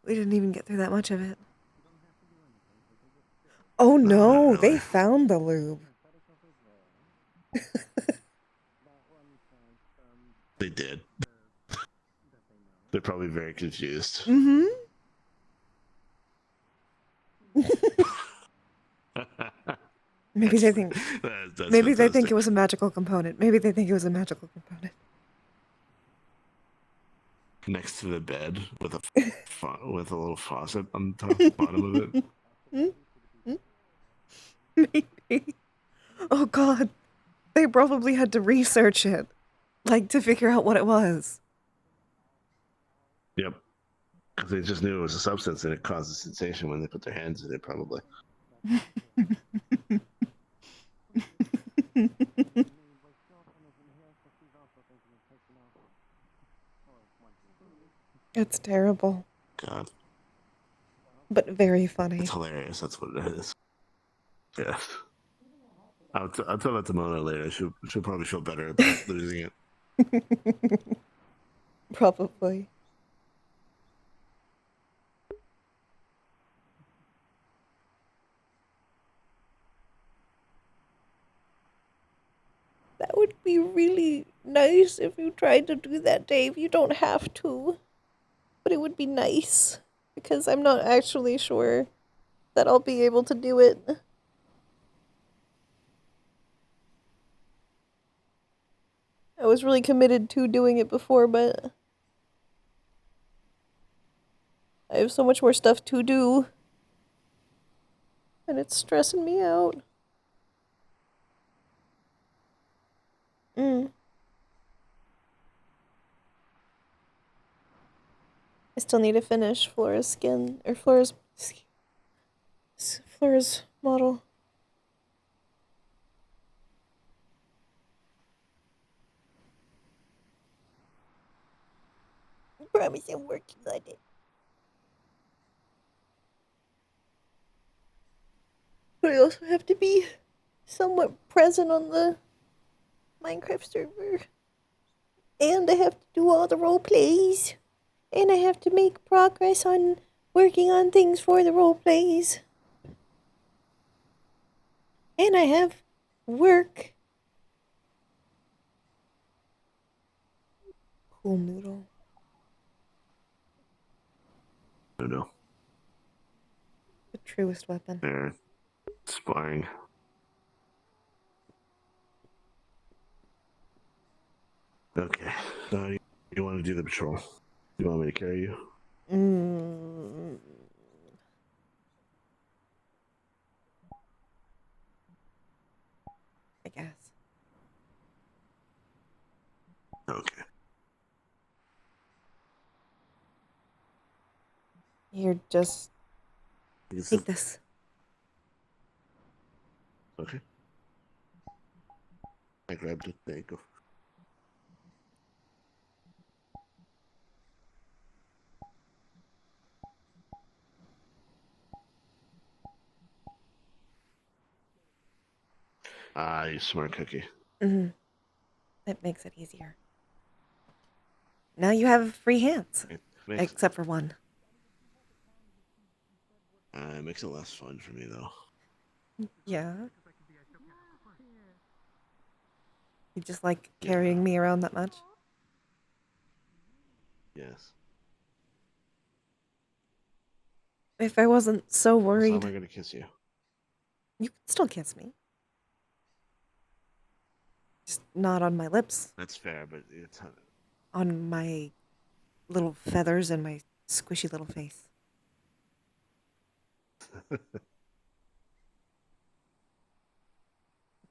We didn't even get through that much of it. Oh no, really. they found the lube. They did. They're probably very confused. Mm-hmm. Maybe they think. That's Maybe they think fantastic. it was a magical component. Maybe they think it was a magical component. Next to the bed with a with a little faucet on the bottom of it. Maybe. Oh God, they probably had to research it, like to figure out what it was. Yep. Because they just knew it was a substance and it caused a sensation when they put their hands in it, probably. It's terrible. God. But very funny. It's hilarious. That's what it is. Yeah. I'll tell that to Mona later. She'll probably feel better about losing it. Probably. That would be really nice if you tried to do that, Dave. You don't have to. But it would be nice. Because I'm not actually sure that I'll be able to do it. I was really committed to doing it before, but I have so much more stuff to do. And it's stressing me out. I still need to finish Flora's skin, or Flora's model. I promise I'm working on it. But I also have to be somewhat present on the Minecraft server. And I have to do all the role plays. And I have to make progress on working on things for the role plays. And I have work. Cool noodle. No. The truest weapon. They're sparring. Okay, so you want to do the patrol? You want me to carry you? I guess. Okay. Here, just take this. Okay. I grabbed it. There you go. You smart cookie. Mm-hmm. That makes it easier. Now you have free hands. Except for one. It makes it less fun for me, though. Yeah. You just like carrying me around that much? Yes. If I wasn't so worried... So am I going to kiss you? You can still kiss me. Just not on my lips. That's fair, but it's... On my little feathers and my squishy little face.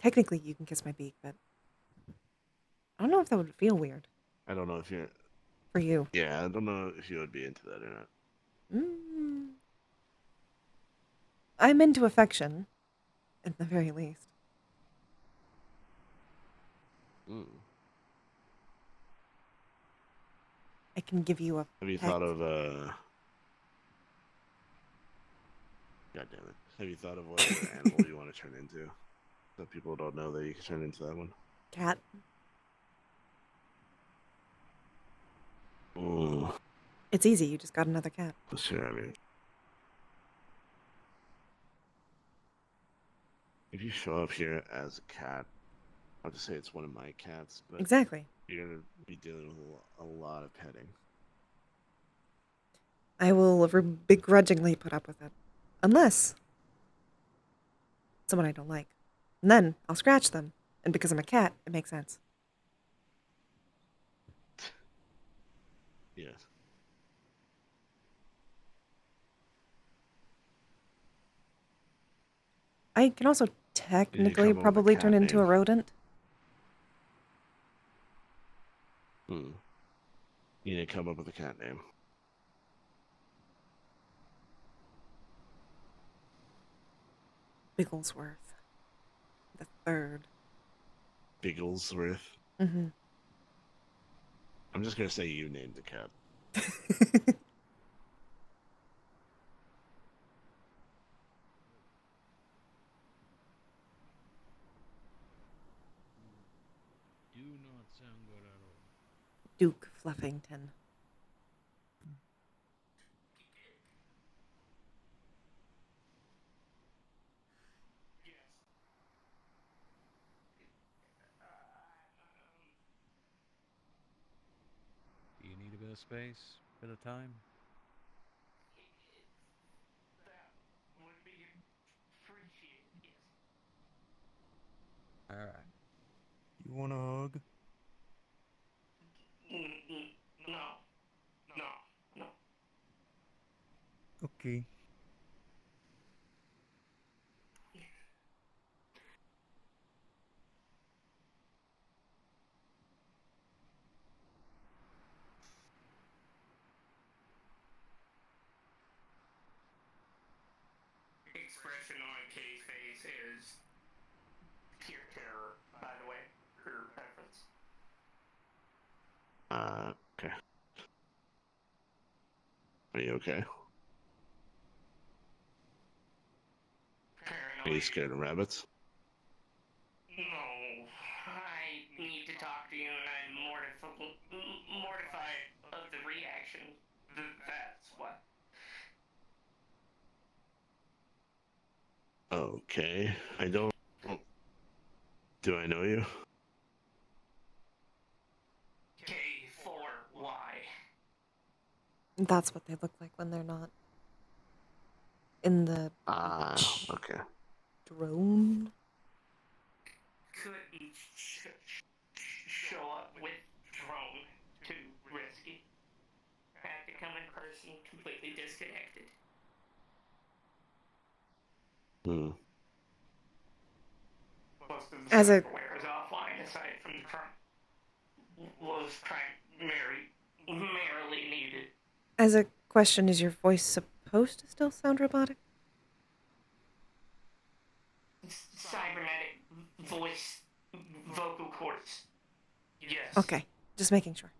Technically, you can kiss my beak, but... I don't know if that would feel weird. I don't know if you're... For you. Yeah, I don't know if you would be into that or not. I'm into affection, at the very least. I can give you a Have you peck. thought of, God damn it. Have you thought of what animal you want to turn into? So people don't know that you can turn into that one. Cat. Ooh. It's easy, you just got another cat. Sure, I mean... If you show up here as a cat, I'll just say it's one of my cats, but... Exactly. You're going to be dealing with a lot of petting. I will begrudgingly put up with it. Unless... someone I don't like. And then, I'll scratch them. And because I'm a cat, it makes sense. Yes. I can also technically probably turn into a rodent. You need to come up with a cat name. Bigglesworth. The third. Bigglesworth? Mm-hmm. I'm just going to say you named the cat. Do not sound good at all. Duke Fluffington. Do you need a bit of space, bit of time? Alright. You want a hug? No. Okay. expression on Kay's face is pure terror, by the way, for reference. Okay. Are you okay? Are you scared of rabbits? No, I need to talk to you, and I'm mortified of the reaction. That's what. Okay. I don't... Do I know you? K4Y. That's what they look like when they're not in the Okay. drone. Couldn't show up with drone. Too risky. Had to come in person, completely disconnected. Most of the As a software is offline aside from the front. Was primarily needed. As a question, is your voice supposed to still sound robotic? Cybernetic voice vocal cords. Yes. Okay, just making sure.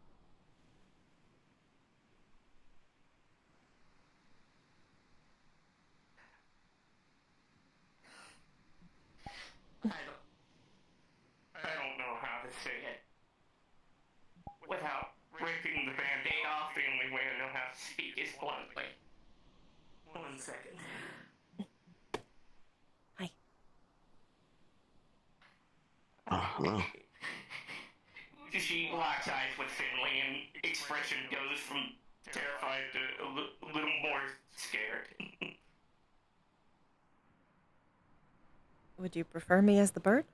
I don't know how to say it without ripping the band-aid off. The only way I know how to speak is bluntly. 1 second. Hi. Hello. She locks eyes with Finley, and expression goes from terrified to a little more scared. Would you prefer me as the bird?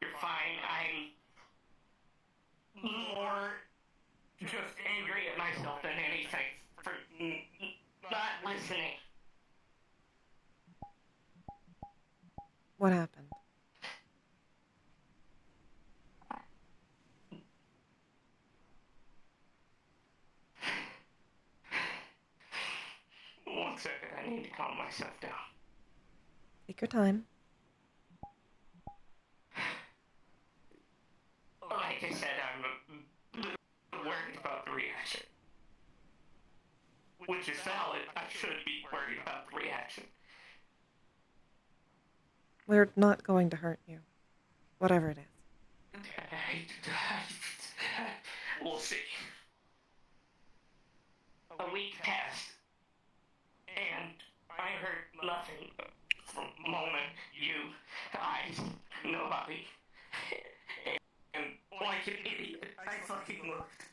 You're fine. I'm more just angry at myself than anything for not listening. What happened? One second, I need to calm myself down. Take your time. Like I said, I'm worried about the reaction. Which is valid. I should be worried about the reaction. We're not going to hurt you. Whatever it is. We'll see. A week passed, and I heard nothing from the moment you, nobody. And like an idiot, I fucking looked.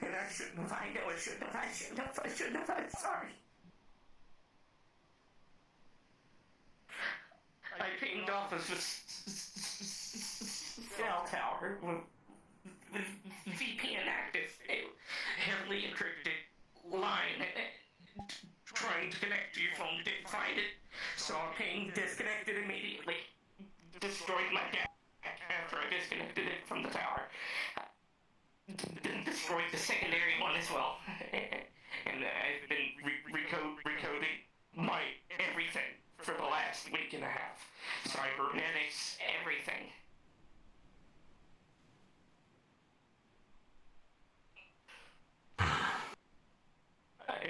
And I shouldn't have. I know I shouldn't have. I shouldn't have. I'm sorry. I pinged off a cell tower with VPN active, a heavily encrypted line trying to connect to your phone, didn't find it, saw a ping, disconnected immediately, destroyed my deck after I disconnected it from the tower, then destroyed the secondary one as well, and I've been recoding my everything for the last week and a half. Cybernetics, everything.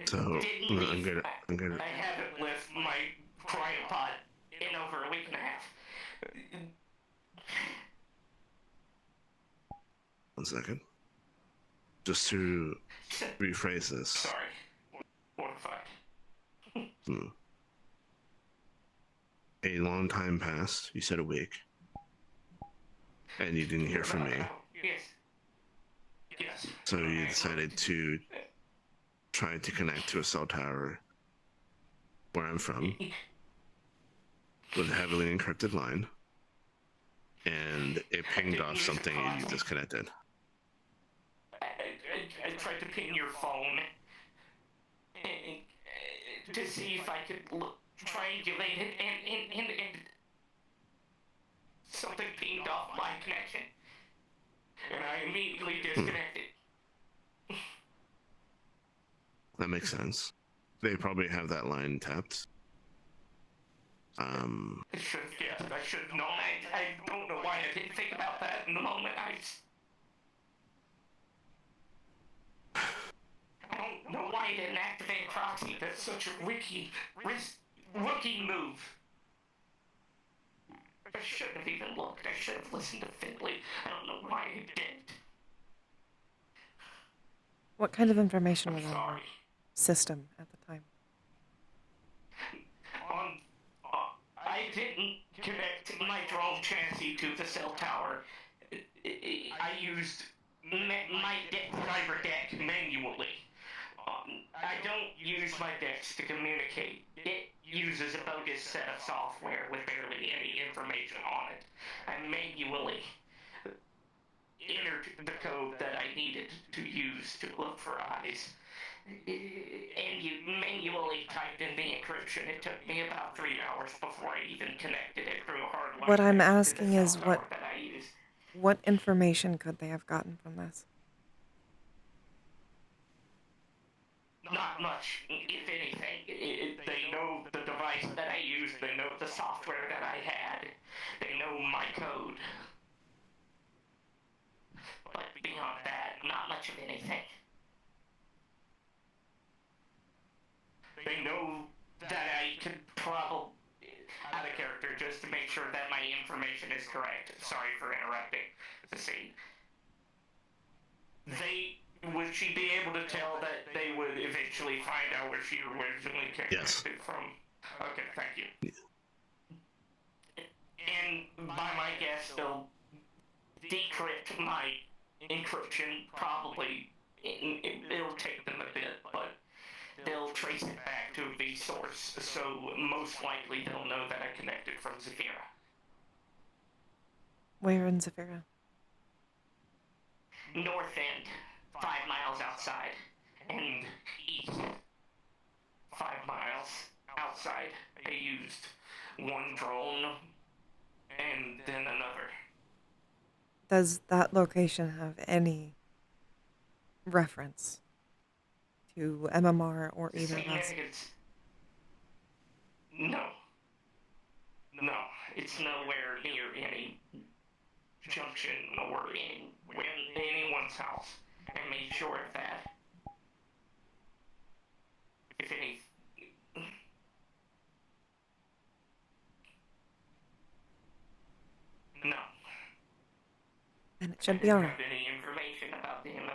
So I'm gonna. I haven't left my cryopod in over a week and a half. 1 second. Just to rephrase this. Sorry. Mortified. A long time passed. You said a week. And you didn't hear from me. Yes. Yes. So you decided to try to connect to a cell tower where I'm from with a heavily encrypted line. And it pinged off something and you disconnected. I tried to ping your phone and, to see if I could triangulate it, and something pinged off my connection, and I immediately disconnected. That makes sense. They probably have that line tapped. I should have guessed. I should have known. I don't know why I didn't think about that in the moment. I don't know why I didn't activate proxy. That's such a rookie move. I shouldn't have even looked. I should have listened to Finley. I don't know why I didn't. What kind of information was on your system at the time? I didn't connect my drone chassis to the cell tower. I used my driver deck manually. I don't use my decks to communicate. It uses a bogus set of software with barely any information on it. I manually entered the code that I needed to use to look for eyes. And you manually typed in the encryption. It took me about 3 hours before I even connected it through a hardwire. What I'm asking is what information could they have gotten from this? Not much, if anything. They know the device that I used. They know the software that I had. They know my code. But beyond that, not much of anything. They know that I could probably, out of character, just to make sure that my information is correct. Sorry for interrupting the scene. Would she be able to tell that they would eventually find out where she originally connected from? Okay, thank you. And by my guess, they'll decrypt my encryption, probably. It'll take them a bit, but they'll trace it back to the source, so most likely they'll know that I connected from Zafira. Where in Zafira? North end, 5 miles outside, and east, 5 miles outside. I used one drone and then another. Does that location have any reference to MMR or either of us? No. No, it's nowhere near any junction or anyone's house. I made sure of that. If any... No. Then it should be alright. I didn't have any information about them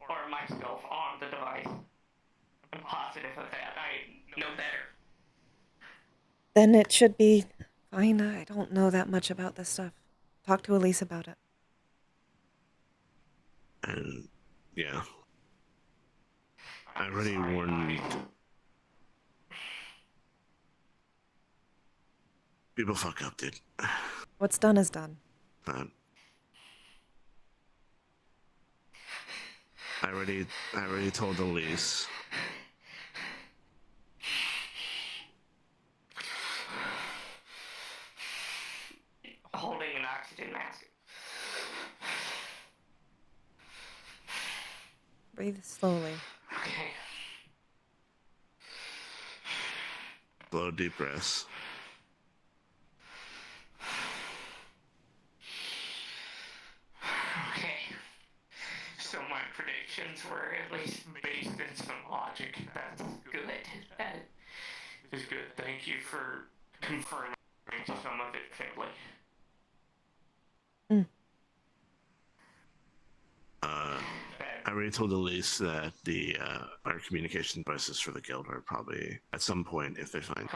or myself on the device. I'm positive of that. I know better. Then it should be fine. I don't know that much about this stuff. Talk to Elise about it. And yeah, I already warned people. Fuck up, dude. What's done is done. I already told Elise. Holding an oxygen mask. Breathe slowly. Okay. Slow, deep breaths. Okay. So my predictions were at least based in some logic. That's good. That is good. Thank you for confirming some of it, Finley. I already told Elise that our communication devices for the guild are probably at some point, if they find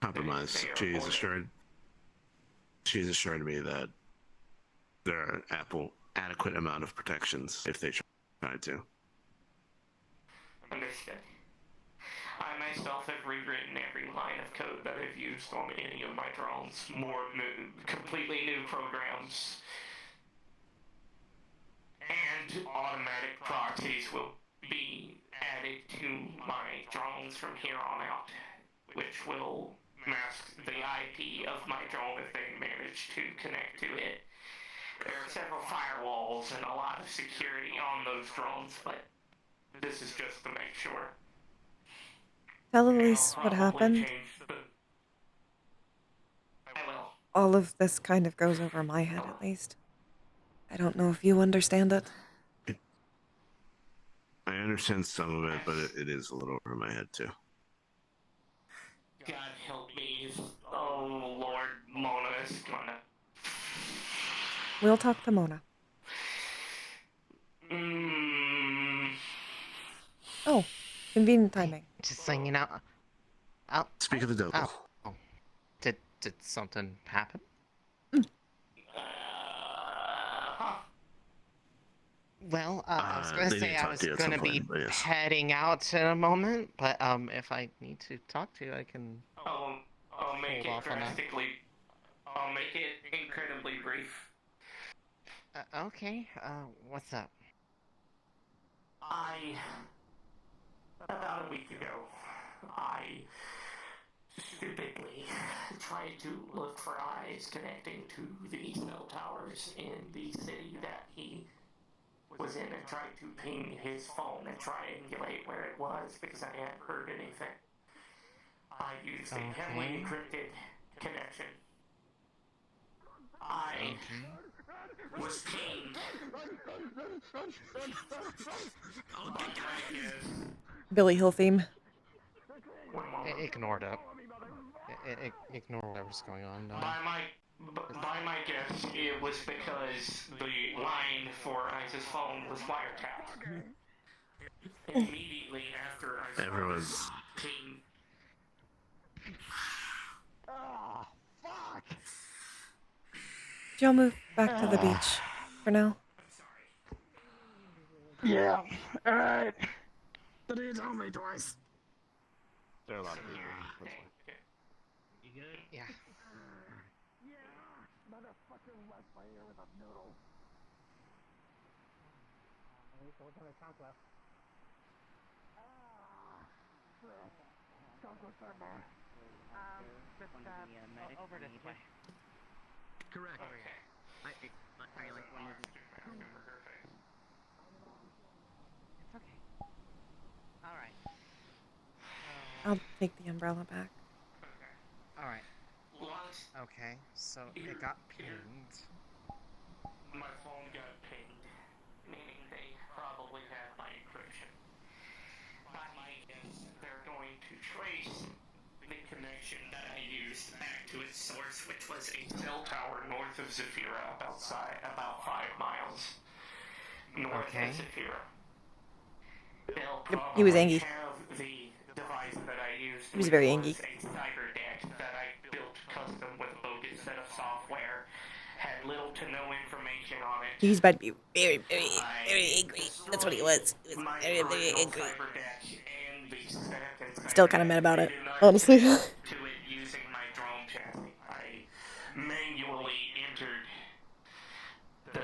compromised. She's assured me that there are adequate amount of protections if they try to. Understood. I myself have rewritten every line of code that I've used on any of my drones. Completely new programs. And automatic proxies will be added to my drones from here on out, which will mask the IP of my drone if they manage to connect to it. There are several firewalls and a lot of security on those drones, but this is just to make sure. tell Elise what happened? All of this kind of goes over my head, at least. I don't know if you understand it. I understand some of it, but it is a little over my head too. God help me. Oh, Lord, Mona is gonna... We'll talk to Mona. Oh, convenient timing. Just saying, you know. Oh. Speak of the devil. Oh. Did something happen? Well, I was gonna say I was gonna be heading out in a moment, but if I need to talk to you, I can. I'll make it drastically. I'll make it incredibly brief. Okay. What's up? About a week ago, I stupidly tried to look for eyes connecting to the cell towers in the city that he was in and tried to ping his phone and triangulate where it was because I hadn't heard anything. I used a heavily encrypted connection. I was pinged. Billy Hill theme. Ignore that. Ignore whatever's going on. By my guess, it was because the line for Ice's phone was wiretapped. Immediately after I Everyone's... ping. Fuck! Joe, move back to the beach for now. Yeah, alright. Did you tell me twice? There are a lot of people. You good? Yeah. Motherfucker left my ear with a noodle. What kind of chunk left? Just over this way. Correct. Okay. I like one of It's okay. Alright. I'll take the umbrella back. Alright. Okay, so it got pinged. My phone got pinged, meaning they probably had my encryption. By my guess, they're going to trace the connection that I used back to its source, which was a cell tower north of Zafira, about 5 miles north of Zafira. They'll probably He was angry. have the device that I used. He was very angry. A cyber deck that I built custom with a bogus set of software. Had little to no information on it. He's about to be very, very, very angry. That's what he was. He was very, very angry. Still kind of mad about it, honestly. To it using my drone chassis. I manually entered the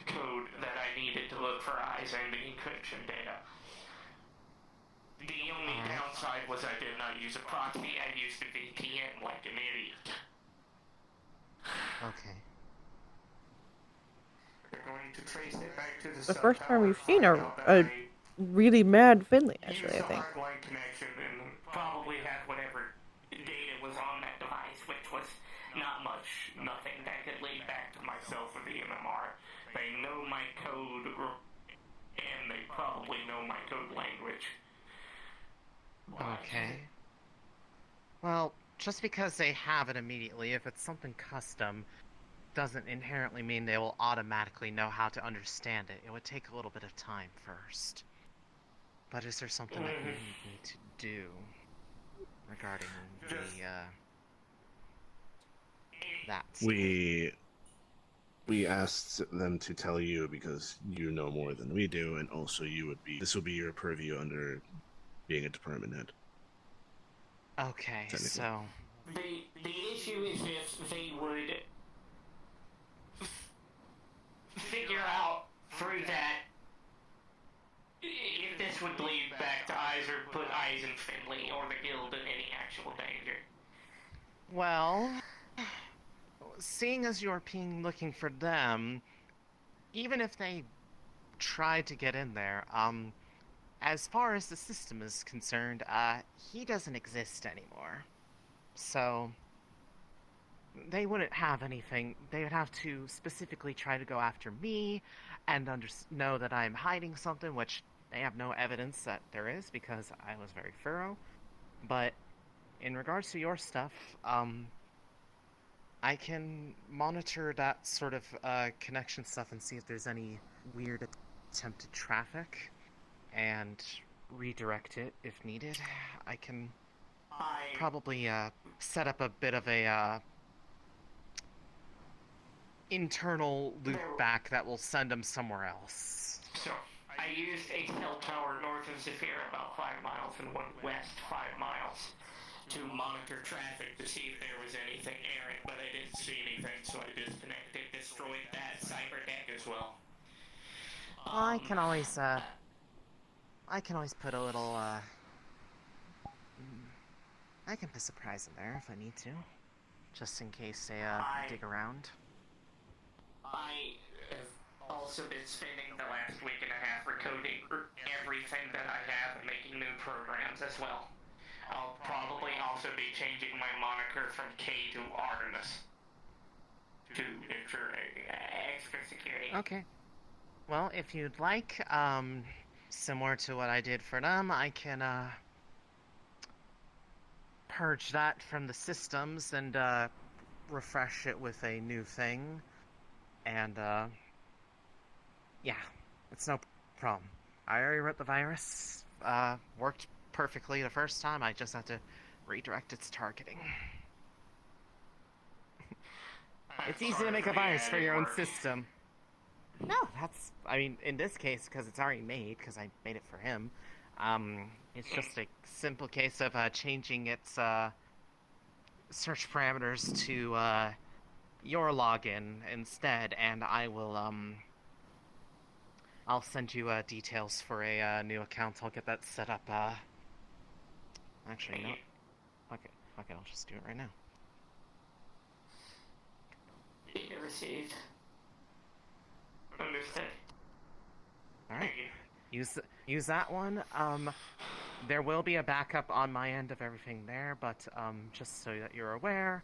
code that I needed to look for eyes and the encryption data. The only downside was I did not use a proxy. I used a VPN like an idiot. Okay. They're going to trace it back to The first time we've seen a really mad Finley, actually, I think. hardline connection and probably had whatever data was on that device, which was not much, nothing that could lead back to myself or the MMR. They know my code, and they probably know my code language. Okay. Well, just because they have it immediately, if it's something custom, doesn't inherently mean they will automatically know how to understand it. It would take a little bit of time first. But is there something that you need me to do regarding that? We asked them to tell you because you know more than we do, and also this will be your purview under being a department head. Okay, so the issue is if they would figure out through that if this would lead back to Eyes or put Eyes in Finley or the Guild in any actual danger. well, seeing as you're looking for them, even if they tried to get in there, as far as the system is concerned, he doesn't exist anymore. So, they wouldn't have anything. They would have to specifically try to go after me and know that I'm hiding something, which they have no evidence that there is because I was very thorough. But in regards to your stuff, I can monitor that sort of connection stuff and see if there's any weird attempted traffic and redirect it if needed. I can probably set up a bit of a internal loop back that will send them somewhere else. So, I used a cell tower north of Zephyr, about 5 miles, and one west 5 miles, to monitor traffic to see if there was anything errant, but I didn't see anything, so I disconnected, destroyed that cyber deck as well. I can always put a little, I can put surprise in there if I need to. Just in case they, dig around. I have also been spending the last week and a half recoding everything that I have and making new programs as well. I'll probably also be changing my moniker from K to Artemis to ensure extra security. Okay. Well, if you'd like, similar to what I did for them, I can, purge that from the systems and, refresh it with a new thing. And, yeah, it's no problem. I already wrote the virus, worked perfectly the first time, I just have to redirect its targeting. It's easy to make a virus for your own system. No, that's, I mean, in this case, because it's already made, because I made it for him, it's just a simple case of, changing its, search parameters to, your login instead, and I will, I'll send you, details for a, new account. I'll get that set up, actually, no. Okay, I'll just do it right now. Data received. Understood. Alright. Use that one. There will be a backup on my end of everything there, but, just so that you're aware,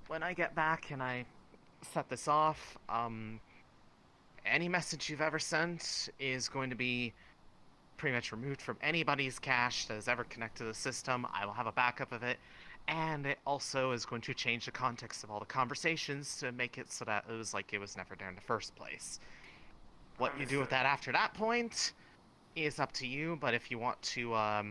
when I get back and I set this off, any message you've ever sent is going to be pretty much removed from anybody's cache that has ever connected to the system. I will have a backup of it, and it also is going to change the context of all the conversations to make it so that it was like it was never there in the first place. What you do with that after that point is up to you, but if you want to, I'll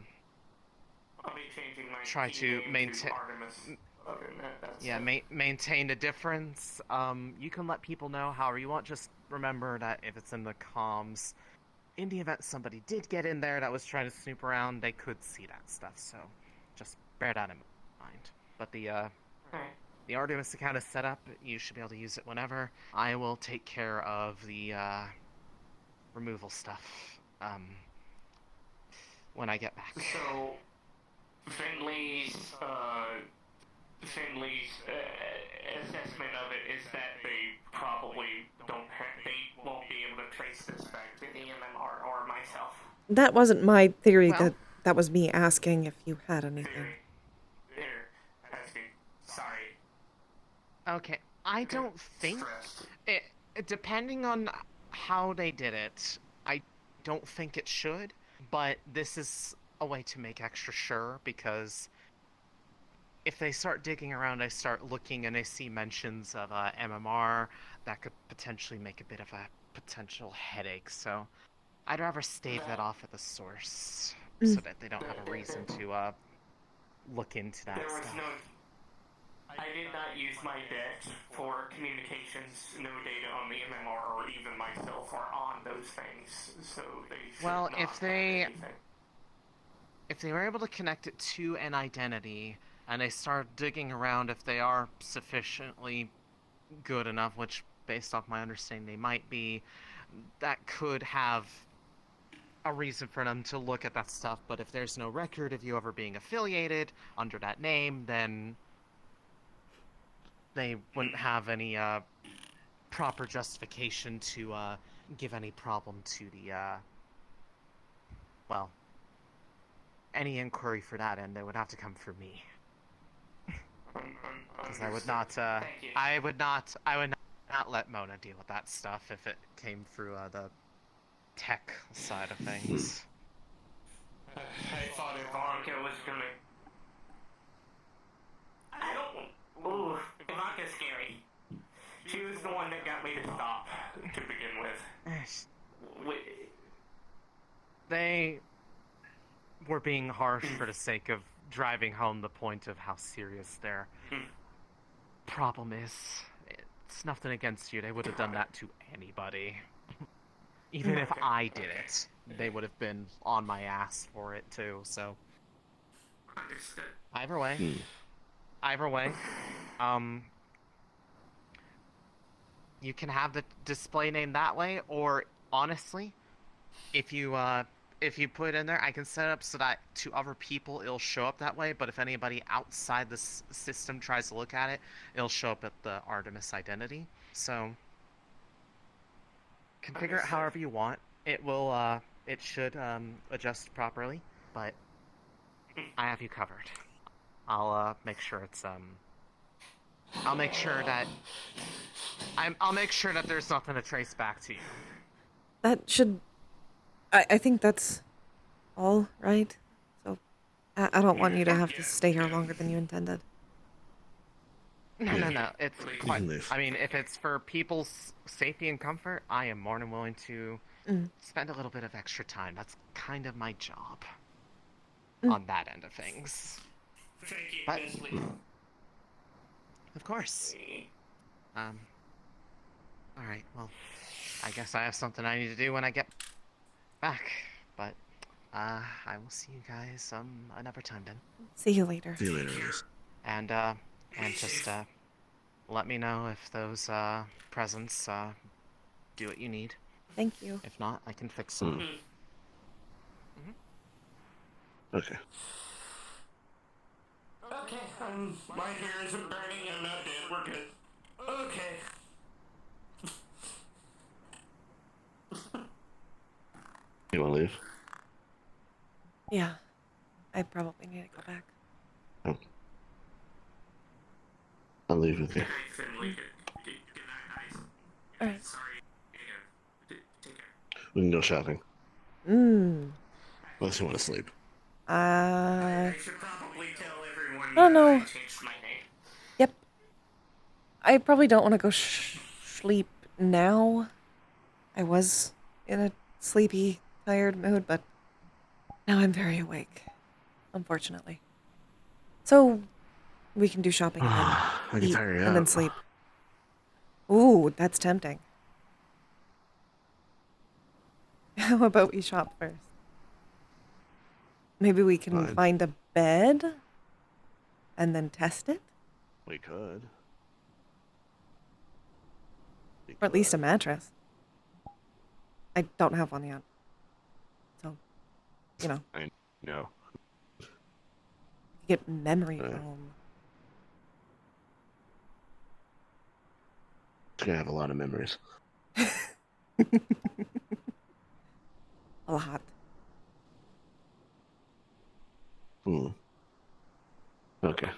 be changing my try to maintain... Artemis. Other than that, that's Yeah, maintain a difference. You can let people know however you want. Just remember that if it's in the comms, in the event somebody did get in there that was trying to snoop around, they could see that stuff. So just bear that in mind. But the Artemis account is set up. You should be able to use it whenever. I will take care of the removal stuff when I get back. So Finley's assessment of it is that they probably they won't be able to trace this back to the MMR or myself. That wasn't my theory. That was me asking if you had anything. Sorry. Okay, I don't think it. Depending on how they did it, I don't think it should. But this is a way to make extra sure, because if they start digging around, I start looking and I see mentions of MMR, that could potentially make a bit of a potential headache. So I'd rather stave that off at the source so that they don't have a reason to look into that stuff. I did not use my debt for communications, no data on the MMR or even myself are on those things, so they should well, not if they were able to connect it to an identity, and they start digging around, if they are sufficiently good enough, which based off my understanding they might be, that could have a reason for them to look at that stuff. But if there's no record of you ever being affiliated under that name, then they wouldn't have any proper justification to give any problem to the well, any inquiry for that end, it would have to come from me. Because I would not, I would not let Mona deal with that stuff if it came through the tech side of things. I thought Ivanka was gonna. I don't. Ooh, Ivanka's scary. She was the one that got me to stop to begin with. They were being harsh for the sake of driving home the point of how serious their problem is. It's nothing against you. They would have done that to anybody. Even if I did it, they would have been on my ass for it too, so. Either way. You can have the display name that way, or honestly, if you put it in there, I can set it up so that to other people it'll show up that way, but if anybody outside the system tries to look at it, it'll show up at the Artemis identity. So, configure it however you want. It will, it should adjust properly, but I have you covered. I'll make sure it's I'll make sure that there's nothing to trace back to you. That should... I think that's all, right? So, I don't want you to have to stay here longer than you intended. No. It's quite... I mean, if it's for people's safety and comfort, I am more than willing to spend a little bit of extra time. That's kind of my job on that end of things. Thank you, But, Leslie. of course. Alright, well, I guess I have something I need to do when I get back, but, I will see you guys, another time then. See you later. See you later, Liz. And just, let me know if those, presents, do what you need. Thank you. If not, I can fix them. Okay. Okay, my hair isn't burning, I'm not dead, we're good. Okay. You want to leave? Yeah. I probably need to go back. Oh. I'll leave with you. Alright. We can go shopping. Unless you want to sleep. I should probably tell everyone I don't know. I changed my name. Yep. I probably don't want to go sleep now. I was in a sleepy, tired mood, but now I'm very awake, unfortunately. So, we can do shopping and then I can eat tire you and then out. sleep. Ooh, that's tempting. How about we shop first? Maybe we can Fine. find a bed and then test it? We could. Or at least a mattress. I don't have one yet. So, you know. I know. Get memory foam. It's gonna have a lot of memories. A lot. Okay.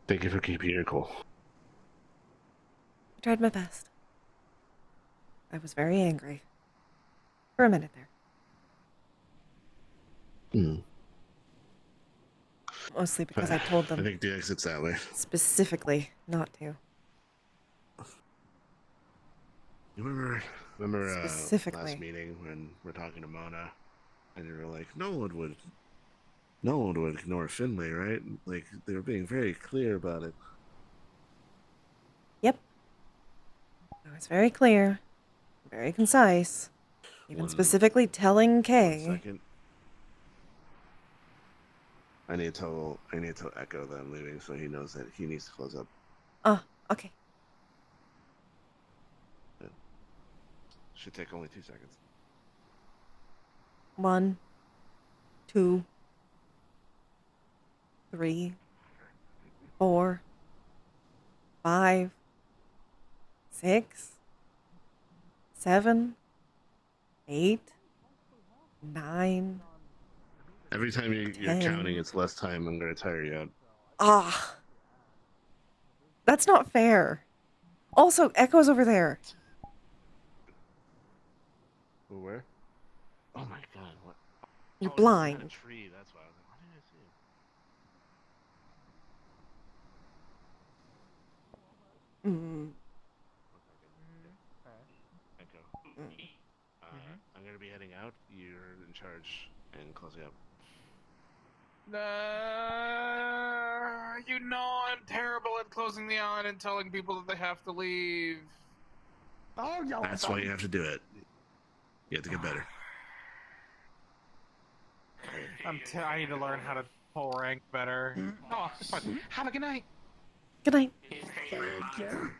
Thank you for keeping your cool. I tried my best. I was very angry. For a minute there. Mostly because I told them I think the exit's that way. specifically not to. You remember Specifically. last meeting when we're talking to Mona, and you were like, no one would ignore Finley, right? Like, they were being very clear about it. Yep. I was very clear, very concise, even specifically telling Kay. Second. I need to tell Echo that I'm leaving, so he knows that he needs to close up. Oh, okay. Should take only 2 seconds. 1, 2, 3, 4, 5, 6, 7, 8, 9. Every time you're 10. counting, it's less time. I'm gonna tire you out. Ah. That's not fair. Also, Echo's over there. Where? Oh my god, what? You're Oh, blind. he's behind a tree, that's why I was like, why didn't I see him? Mm. Echo. I'm gonna be heading out. You're in charge and closing up. You know I'm terrible at closing the island and telling people that they have to leave. Oh, yeah. That's why you have to do it. You have to get better. I need to learn how to pull rank better. Oh, it's fine. Have a good night. Good night. Thank you.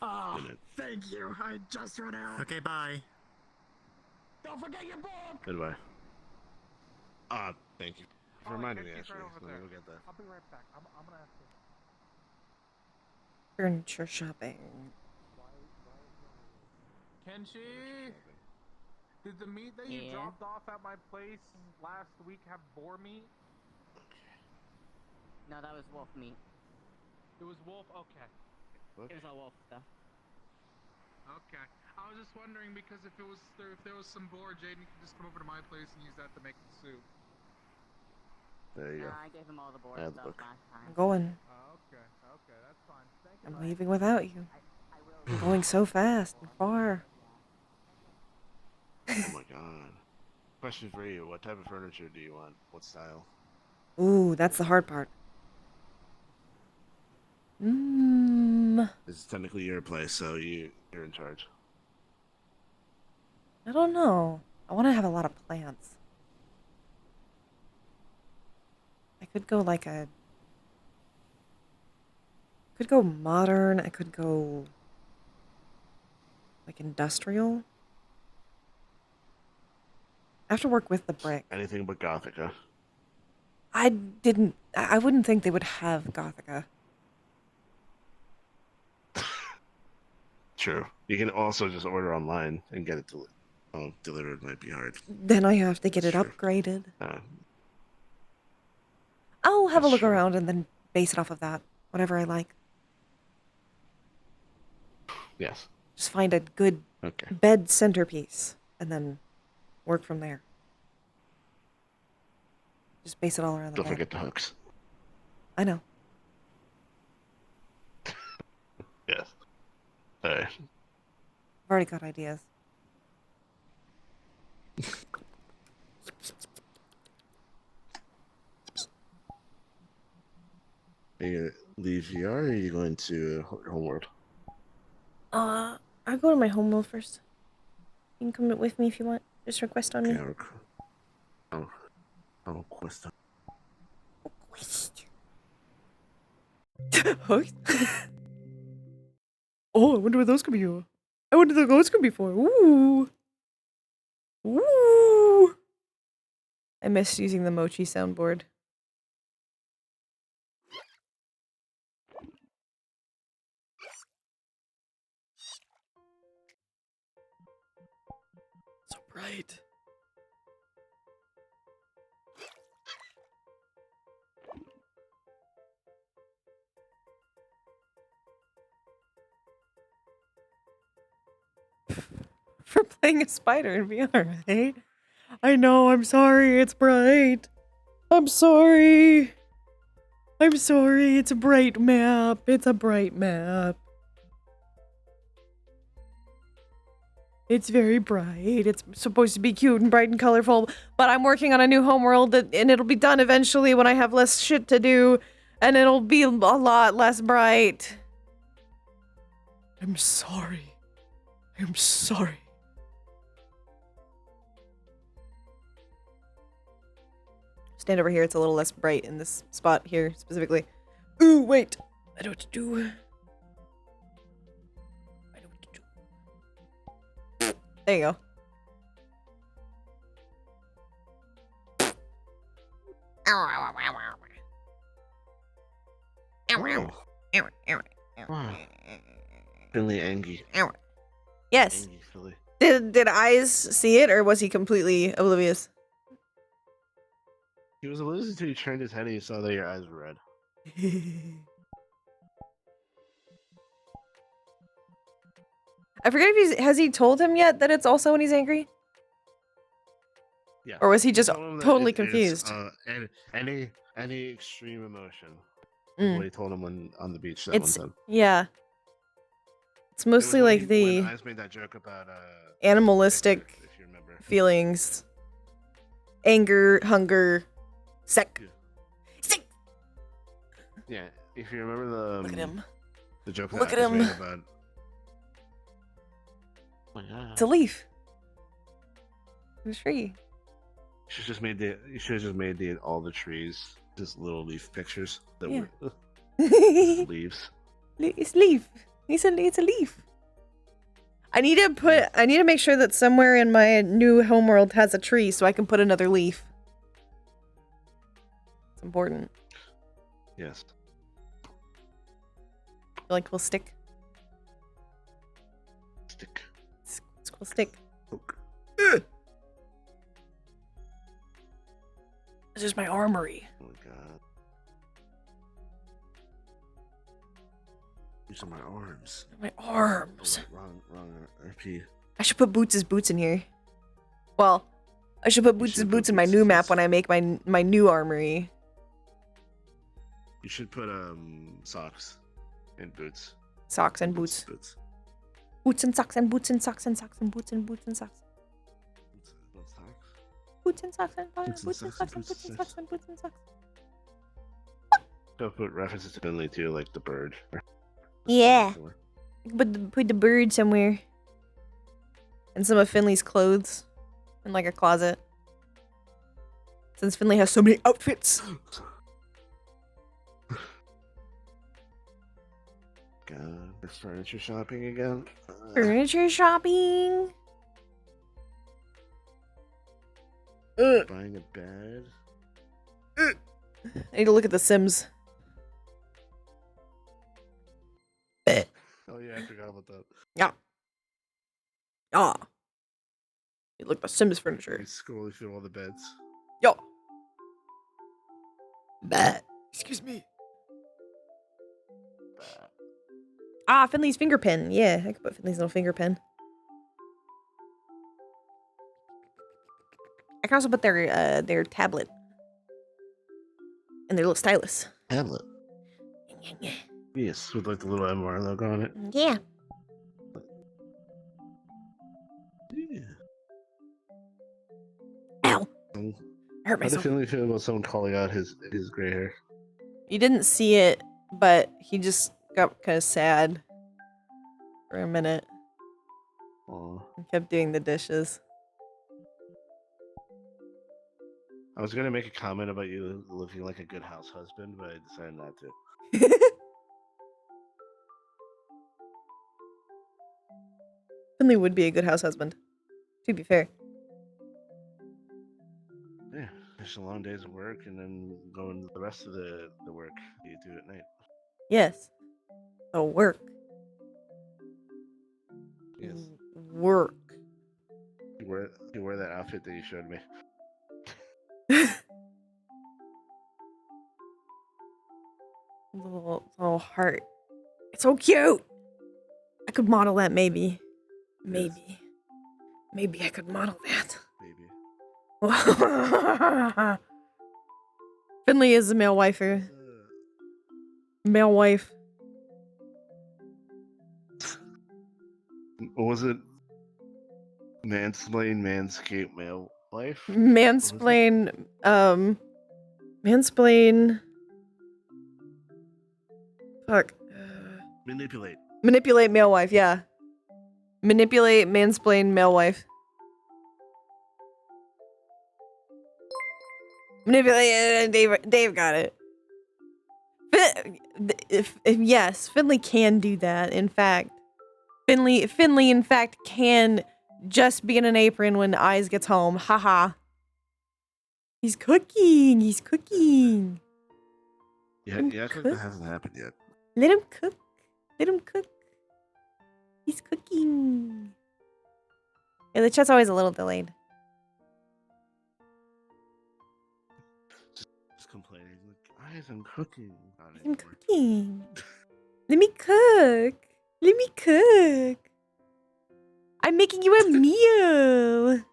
Oh, thank you. I just ran out. Okay, bye. Don't forget your book. Goodbye. Thank you for reminding me, actually. Let me go get that. I'll be right back. I'm gonna ask you. Furniture shopping. Kenshi, did the meat that you dropped off at my place last week have boar meat? No, that was wolf meat. It was wolf? Okay. It was all wolf stuff. Okay. I was just wondering because if there was some boar, Jaden, you could just come over to my place and use that to make the soup. There you go. I gave him all the boar I have the stuff book. last time. I'm going. Okay, that's fine. Thank you. I'm leaving without you. I'm going so fast and far. Oh my god. Question for you. What type of furniture do you want? What style? Ooh, that's the hard part. This is technically your place, so you're in charge. I don't know. I want to have a lot of plants. I could go like a... Could go modern. I could go... like industrial. I have to work with the brick. Anything but Gothica. I wouldn't think they would have Gothica. True. You can also just order online and get it delivered might be hard. Then I have to get it upgraded. Uh, I'll have a look around and then base it off of that. Whatever I like. yes. Just find a good bed centerpiece and then work from there. Just base it all around the Don't bed. forget the hooks. I know. Yes. Alright. I've already got ideas. Are you gonna leave VR or are you going to your homeworld? I'll go to my home world first. You can come with me if you want. Just request on me. I'll request. Hooks? Oh, I wonder what those could be for. I wonder what those could be for. Ooh. Ooh. I miss using the mochi soundboard. So bright. For playing a spider in VR, right? I know, I'm sorry, it's bright. I'm sorry. I'm sorry, it's a bright map. It's a bright map. It's very bright. It's supposed to be cute and bright and colorful, but I'm working on a new homeworld and it'll be done eventually when I have less shit to do, and it'll be a lot less bright. I'm sorry. I'm sorry. Stand over here, it's a little less bright in this spot here, specifically. Ooh, wait! I know what to do. I know what to do. There you go. Finley angry. Yes. Angry Philly. Did Eyes see it, or was he completely oblivious? He was oblivious until he turned his head and he saw that your eyes were red. I forget if has he told him yet that it's also when he's angry? Yeah. Or was he just told him that totally it's, confused? any extreme emotion. Mm. What he told him when on the beach that one time. Yeah. It's mostly when like he- the when Eyes made that joke about animalistic if you remember. feelings. Anger, hunger, sick. Yeah, if you remember the Look at him. the joke Look that at Eyes him. made about. Oh my God. It's a leaf. It's a tree. You should have just made all the trees just little leaf pictures that Yeah. were leaves. It's leaf. It's a leaf. I need to make sure that somewhere in my new homeworld has a tree so I can put another leaf. It's important. Yes. Like we'll stick. Stick. It's cool stick. This is my armory. Oh my God. These are my arms. My arms. Oh, wrong RP. I should put Boots' boots in here. Well, I should put Boots' boots in my new map when I make my new armory. You should put socks and boots. Socks and boots. Boots. Boots and socks and boots and socks and socks and boots and boots and socks. Boots and socks and boots and socks and boots and socks and boots and socks. Don't put references to Finley too, like the bird. Yeah. Put the bird somewhere. And some of Finley's clothes. In like a closet. Since Finley has so many outfits. God, we're furniture shopping again. Furniture shopping. Buying a bed. I need to look at The Sims. Oh yeah, I forgot about that. Yeah. Yeah. You look at The Sims furniture. You scroll through all the beds. Yo. Bed. Excuse me. Ah, Finley's finger pen. Yeah, I could put Finley's little finger pen. I can also put their tablet. And their little stylus. Tablet. Yes, with like the little MR logo on it. Yeah. Yeah. Ow. I hurt How myself. did Finley feel about someone calling out his gray hair? You didn't see it, but he just got kind of sad for a minute. Aw. And kept doing the dishes. I was gonna make a comment about you looking like a good house husband, but I decided not to. Finley would be a good house husband, to be fair. Yeah, just a long days of work, and then going the rest of the work you do at night. Yes. The work. Yes. Work. You wear that outfit that you showed me. Little heart. It's so cute. I could model that maybe. Maybe. Maybe I could model that. Maybe. Finley is a male wifer. Male wife. What was it? Mansplain, manscape, male wife? Mansplain, mansplain. Fuck. Manipulate. Manipulate male wife, yeah. Manipulate, mansplain, male wife. Manipulate, Dave got it. If yes, Finley can do that, in fact. Finley, in fact, can just be in an apron when Eyes gets home. Haha. He's cooking. He's cooking. Yeah, Let him yeah, I think cook. that hasn't happened yet. Let him cook. Let him cook. He's cooking. Yeah, the chat's always a little delayed. Just complaining. Like, guys, I'm cooking. I'm cooking. Let me cook. Let me cook. I'm making you a meal.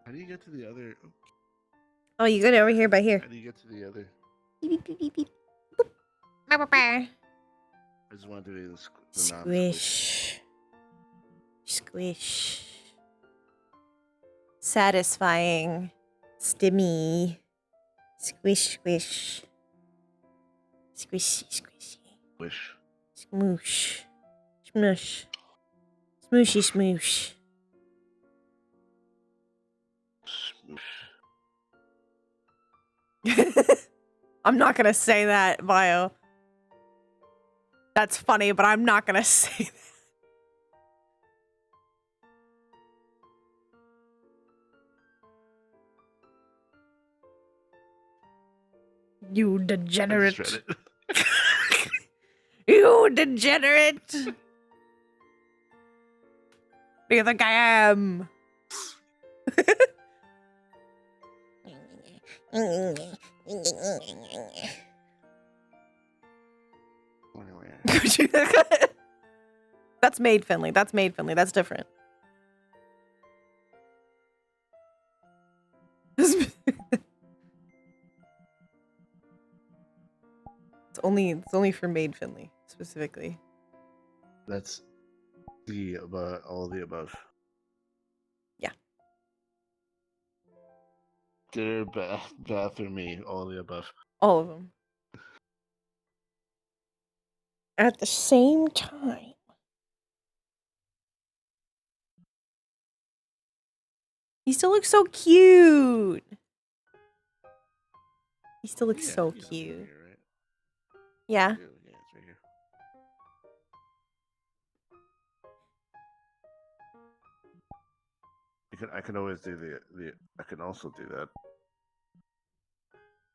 How do you get to the other? Oh, you got it over here by here. How do you get to the other? Beep, beep, beep, beep. Boop. Bow, bow, bow. I just want to do the Squish. Squish. Satisfying. Stimmy. Squish, squish. Squishy, squishy. Wish. Smoosh. Smoosh. Smooshy, smoosh. I'm not gonna say that, Bio. That's funny, but I'm not gonna say that. You degenerate. You degenerate. Who do you think I am? That's made Finley. That's made Finley. That's different. It's only for Maid Finley specifically. That's the above, all the above. Yeah. Dinner, bath, or me, all the above. All of them. At the same time. He still looks so cute. He still looks so cute. Here, right? Yeah. Yeah, it's right here. I can always do the. I can also do that.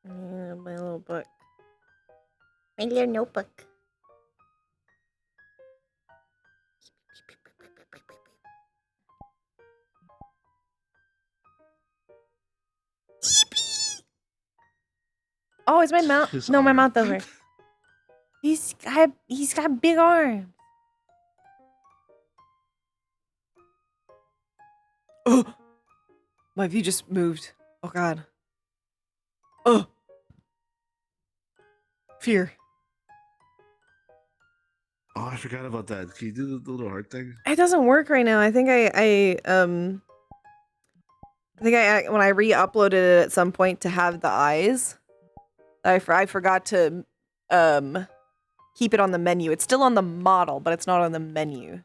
My little book. My little notebook. Oh, is my mouth? No, my mouth over. He's got big arms. Oh, my view just moved. Oh God. Oh, fear. Oh, I forgot about that. Can you do the little heart thing? It doesn't work right now. I think I when I re-uploaded it at some point to have the eyes, I forgot to keep it on the menu. It's still on the model, but it's not on the menu,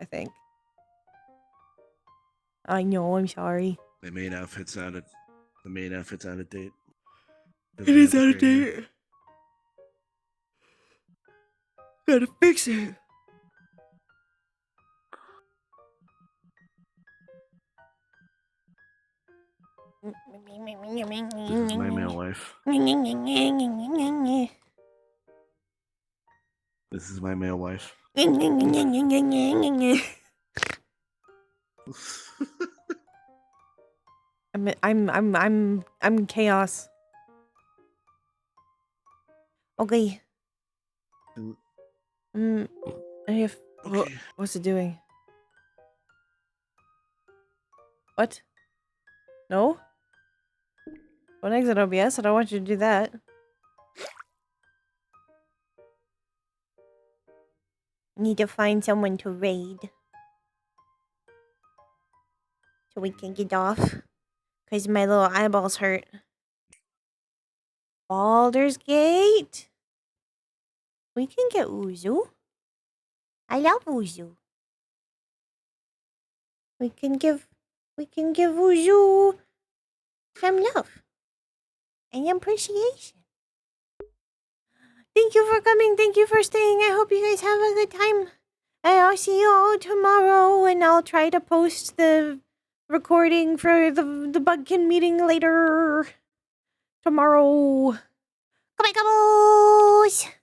I think. I know, I'm sorry. The main outfit's out of date. It is out of date. Gotta fix it. This is my male wife. This is my male wife. I'm chaos. Okay. I have. Okay. What's it doing? What? No? Don't exit OBS. I don't want you to do that. Need to find someone to raid. So we can get off. Because my little eyeballs hurt. Baldur's Gate? We can get Uzu. I love Uzu. We can give Uzu some love and appreciation. Thank you for coming. Thank you for staying. I hope you guys have a good time. And I'll see you all tomorrow, and I'll try to post the recording for the Bugkin meeting later tomorrow. Come on, come on.